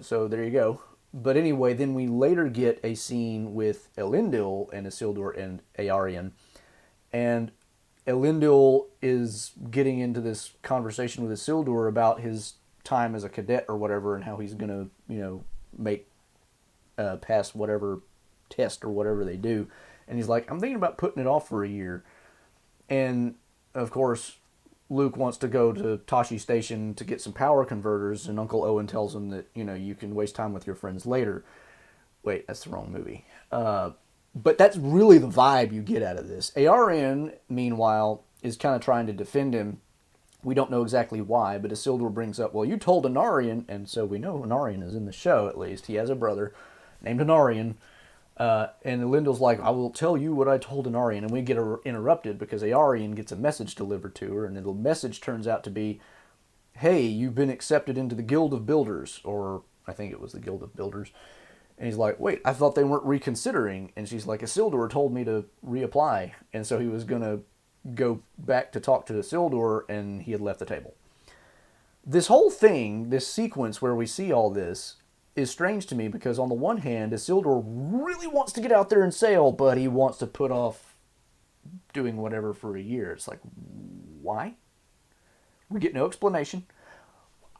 So there you go. But anyway, then we later get a scene with Elendil and Isildur and Eärien. And Elendil is getting into this conversation with Isildur about his time as a cadet or whatever, and how he's going to, make pass whatever test or whatever they do. And he's like, I'm thinking about putting it off for a year. And, of course, Luke wants to go to Tashi Station to get some power converters, and Uncle Owen tells him that, you can waste time with your friends later. Wait, that's the wrong movie. But that's really the vibe you get out of this. Eärien, meanwhile, is kind of trying to defend him. We don't know exactly why, but Isildur brings up, well, you told Anarion, and so we know Anarion is in the show, at least. He has a brother named Anarion. And Elendil's like, I will tell you what I told Anarian. And we get interrupted because Arian gets a message delivered to her. And the message turns out to be, hey, you've been accepted into the Guild of Builders. Or I think it was the Guild of Builders. And he's like, wait, I thought they weren't reconsidering. And she's like, Isildur told me to reapply. And so he was going to go back to talk to Isildur, and he had left the table. This whole thing, this sequence where we see all this, is strange to me because on the one hand, Isildur really wants to get out there and sail, but he wants to put off doing whatever for a year. It's like, why? We get no explanation.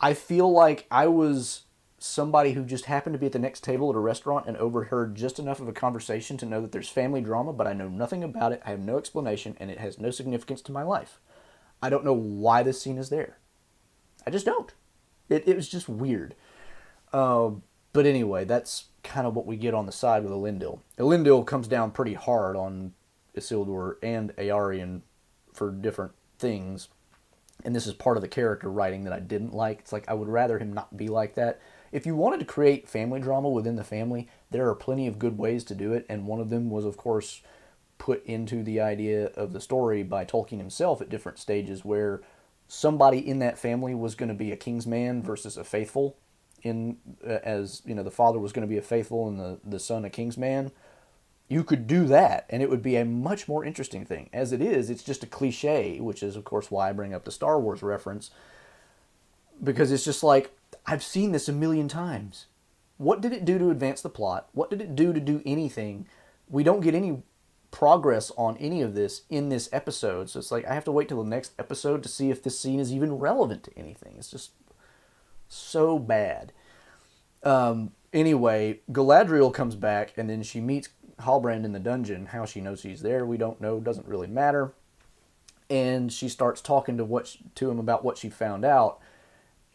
I feel like I was somebody who just happened to be at the next table at a restaurant and overheard just enough of a conversation to know that there's family drama, but I know nothing about it. I have no explanation, and it has no significance to my life. I don't know why this scene is there. I just don't. It was just weird. But anyway, that's kind of what we get on the side with Elendil. Elendil comes down pretty hard on Isildur and Eärien for different things. And this is part of the character writing that I didn't like. It's like, I would rather him not be like that. If you wanted to create family drama within the family, there are plenty of good ways to do it. And one of them was, of course, put into the idea of the story by Tolkien himself at different stages, where somebody in that family was going to be a king's man versus a faithful. As you know, the father was going to be a faithful and the son a king's man. You could do that, and it would be a much more interesting thing. As it is, it's just a cliche, which is, of course, why I bring up the Star Wars reference, because it's just like, I've seen this a million times. What did it do to advance the plot? What did it do to do anything? We don't get any progress on any of this in this episode, so it's like I have to wait till the next episode to see if this scene is even relevant to anything. It's just so bad. Anyway, Galadriel comes back, and then she meets Halbrand in the dungeon. How she knows he's there, we don't know. Doesn't really matter. And she starts talking to him about what she found out.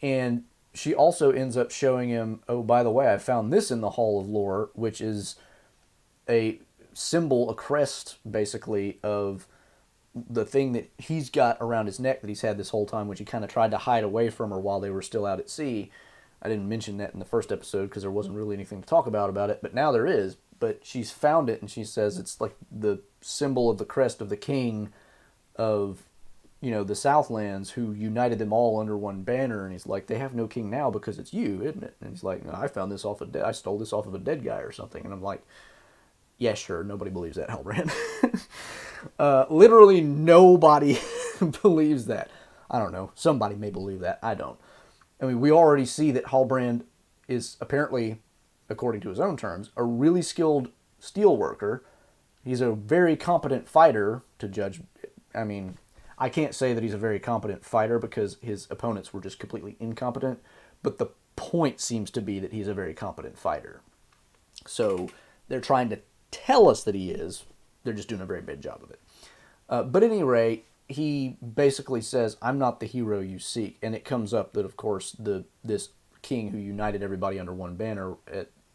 And she also ends up showing him, oh, by the way, I found this in the Hall of Lore, which is a symbol, a crest, basically, of the thing that he's got around his neck that he's had this whole time, which he kind of tried to hide away from her while they were still out at sea. I didn't mention that in the first episode because there wasn't really anything to talk about it, but now there is. But she's found it, and she says it's like the symbol of the crest of the king of, you know, the Southlands, who united them all under one banner. And he's like, they have no king now because it's you, isn't it? And he's like, no, I found this I stole this off of a dead guy or something. And I'm like, yeah, sure, nobody believes that, Halbrand. Literally nobody believes that. I don't know. Somebody may believe that. I don't. I mean, we already see that Halbrand is apparently, according to his own terms, a really skilled steel worker. He's a very competent fighter, to judge. I mean, I can't say that he's a very competent fighter because his opponents were just completely incompetent, but the point seems to be that he's a very competent fighter. So they're trying to tell us that he is. They're just doing a very bad job of it. But at any rate, he basically says, I'm not the hero you seek. And it comes up that, of course, this king who united everybody under one banner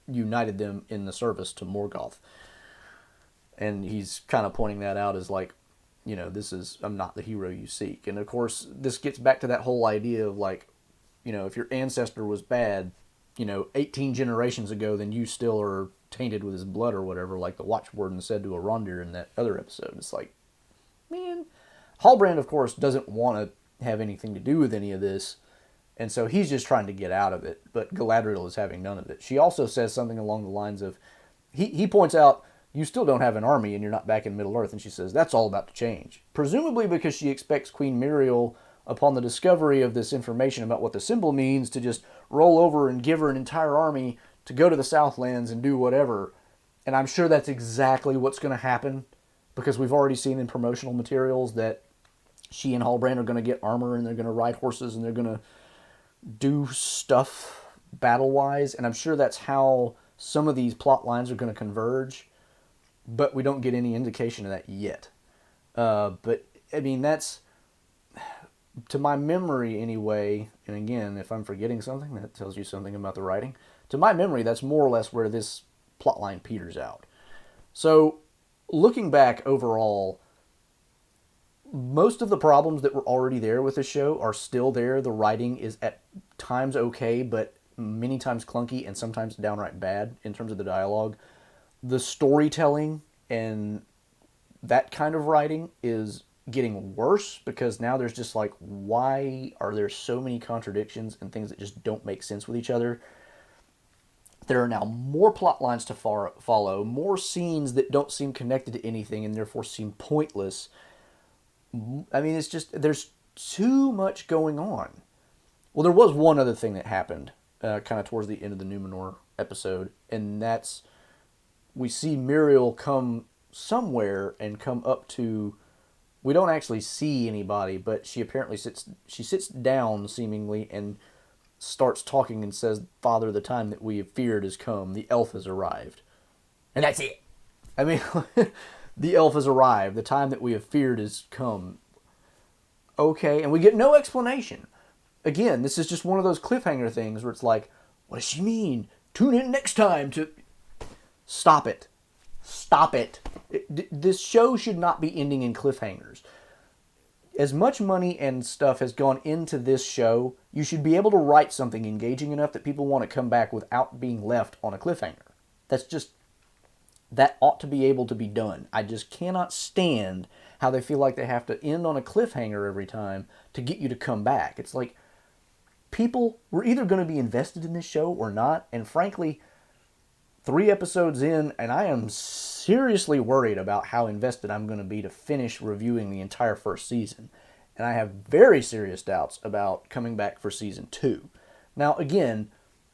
united them in the service to Morgoth. And he's kind of pointing that out as like, you know, I'm not the hero you seek. And of course, this gets back to that whole idea of like, you know, if your ancestor was bad, you know, 18 generations ago, then you still are tainted with his blood or whatever, like the Watchwarden said to Arondir in that other episode. It's like, man, Halbrand, of course, doesn't want to have anything to do with any of this, and so he's just trying to get out of it, but Galadriel is having none of it. She also says something along the lines of, he points out, you still don't have an army and you're not back in Middle-earth, and she says, that's all about to change. Presumably because she expects Queen Muriel, upon the discovery of this information about what the symbol means, to just roll over and give her an entire army to go to the Southlands and do whatever. And I'm sure that's exactly what's going to happen, because we've already seen in promotional materials that she and Halbrand are going to get armor and they're going to ride horses and they're going to do stuff battle-wise. And I'm sure that's how some of these plot lines are going to converge, but we don't get any indication of that yet. But, I mean, that's, to my memory anyway, and again, if I'm forgetting something, that tells you something about the writing. To my memory, that's more or less where this plotline peters out. So, looking back overall, most of the problems that were already there with the show are still there. The writing is at times okay, but many times clunky and sometimes downright bad in terms of the dialogue. the storytelling and that kind of writing is getting worse because now there's just like, why are there so many contradictions and things that just don't make sense with each other? There are now more plot lines to follow, more scenes that don't seem connected to anything and therefore seem pointless. I mean, it's just, there's too much going on. Well, there was one other thing that happened kind of towards the end of the Numenor episode, and that's we see Muriel come somewhere and come up to. We don't actually see anybody, but she apparently sits down seemingly and starts talking and says, "Father, the time that we have feared has come. The elf has arrived." And that's it. I mean, the elf has arrived. The time that we have feared has come. Okay, and we get no explanation. Again, this is just one of those cliffhanger things where it's like, what does she mean? Tune in next time to... Stop it. Stop it. This show should not be ending in cliffhangers. As much money and stuff has gone into this show, you should be able to write something engaging enough that people want to come back without being left on a cliffhanger. That's just... That ought to be able to be done. I just cannot stand how they feel like they have to end on a cliffhanger every time to get you to come back. It's like, people were either going to be invested in this show or not, and frankly, 3 episodes in, and I am seriously worried about how invested I'm going to be to finish reviewing the entire first season. And I have very serious doubts about coming back for season 2. Now, again,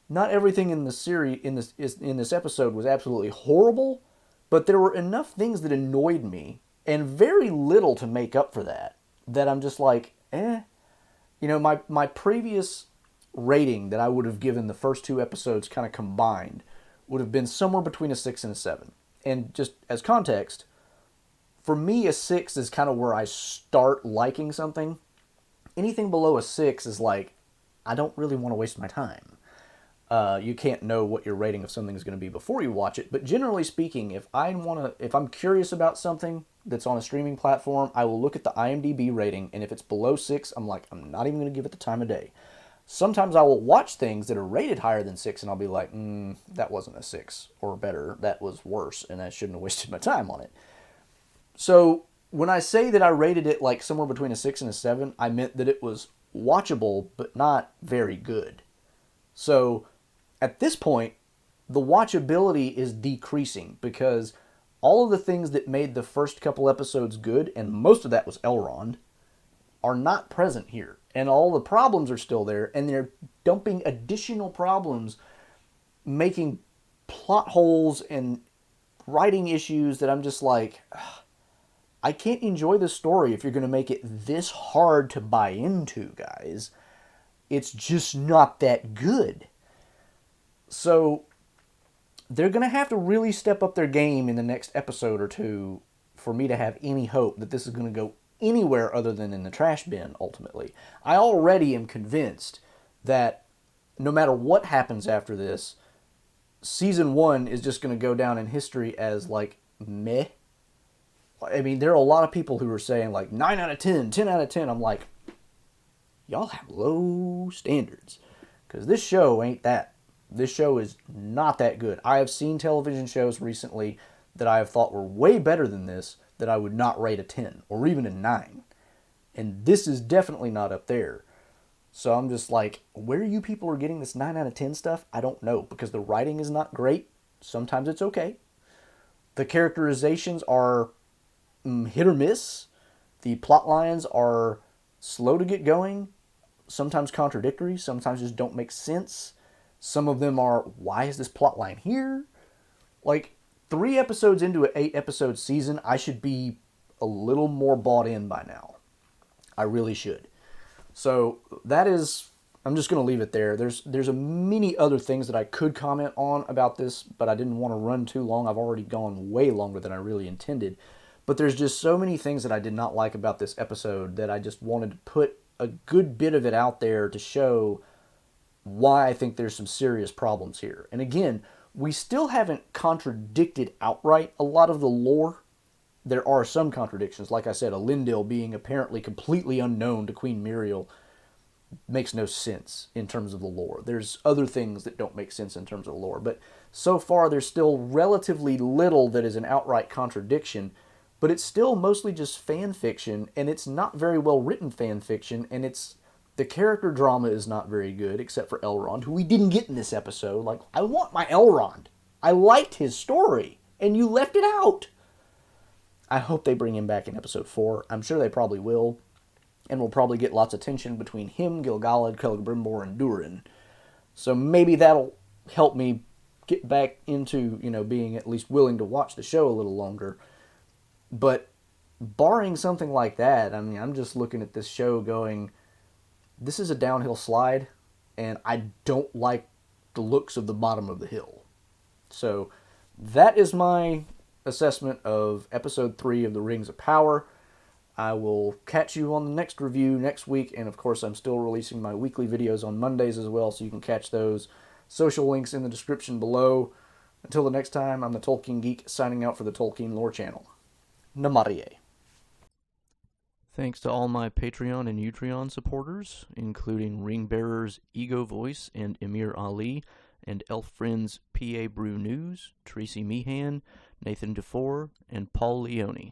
not everything in the series in this episode was absolutely horrible, but there were enough things that annoyed me, and very little to make up for that, that I'm just like, eh. You know, my previous rating that I would have given the first 2 episodes kind of combined would have been somewhere between a 6 and a 7. And just as context, for me, a 6 is kind of where I start liking something. Anything below a 6 is like, I don't really want to waste my time. You can't know what your rating of something is going to be before you watch it, but generally speaking, if I'm curious about something that's on a streaming platform, I will look at the IMDb rating, and if it's below 6, I'm like, I'm not even going to give it the time of day. Sometimes I will watch things that are rated higher than 6, and I'll be like, that wasn't a 6, or better, that was worse, and I shouldn't have wasted my time on it. So when I say that I rated it like somewhere between a 6 and a 7, I meant that it was watchable, but not very good. So at this point, the watchability is decreasing because all of the things that made the first couple episodes good, and most of that was Elrond, are not present here. And all the problems are still there, and they're dumping additional problems, making plot holes and writing issues that I'm just like, I can't enjoy this story if you're going to make it this hard to buy into, guys. It's just not that good. So they're going to have to really step up their game in the next episode or 2 for me to have any hope that this is going to go anywhere other than in the trash bin, ultimately. I already am convinced that no matter what happens after this, season 1 is just going to go down in history as, like, meh. I mean, there are a lot of people who are saying, like, 9 out of 10, 10 out of 10. I'm like, y'all have low standards. Because this show ain't that. This show is not that good. I have seen television shows recently that I have thought were way better than this that I would not rate a 10 or even a 9. And this is definitely not up there. So I'm just like, where you people are getting this 9 out of 10 stuff, I don't know. Because the writing is not great. Sometimes it's okay. The characterizations are hit or miss. The plot lines are slow to get going. Sometimes contradictory. Sometimes just don't make sense. Some of them are, why is this plot line here? Like, 3 episodes into an 8-episode season, I should be a little more bought in by now. I really should. So that is, I'm just going to leave it there. There's a many other things that I could comment on about this, but I didn't want to run too long. I've already gone way longer than I really intended. But there's just so many things that I did not like about this episode that I just wanted to put a good bit of it out there to show why I think there's some serious problems here. And again, we still haven't contradicted outright a lot of the lore. There are some contradictions. Like I said, Elendil being apparently completely unknown to Queen Muriel. makes no sense in terms of the lore. There's other things that don't make sense in terms of the lore, but so far there's still relatively little that is an outright contradiction, but it's still mostly just fan fiction, and it's not very well written fan fiction, and the character drama is not very good, except for Elrond, who we didn't get in this episode. Like, I want my Elrond. I liked his story, and you left it out. I hope they bring him back in episode 4. I'm sure they probably will, and we'll probably get lots of tension between him, Gil-galad, Celebrimbor, and Durin. So maybe that'll help me get back into, being at least willing to watch the show a little longer. But barring something like that, I mean, I'm just looking at this show going, this is a downhill slide, and I don't like the looks of the bottom of the hill. So that is my assessment of episode 3 of The Rings of Power. I will catch you on the next review next week, and of course I'm still releasing my weekly videos on Mondays as well, so you can catch those. Social links in the description below. Until the next time, I'm the Tolkien Geek, signing out for the Tolkien Lore Channel. Namarie. Thanks to all my Patreon and Utreon supporters, including Ring Bearers Ego Voice and Emir Ali, and Elf Friends PA Brew News, Tracy Meehan, Nathan DeFore, and Paul Leone.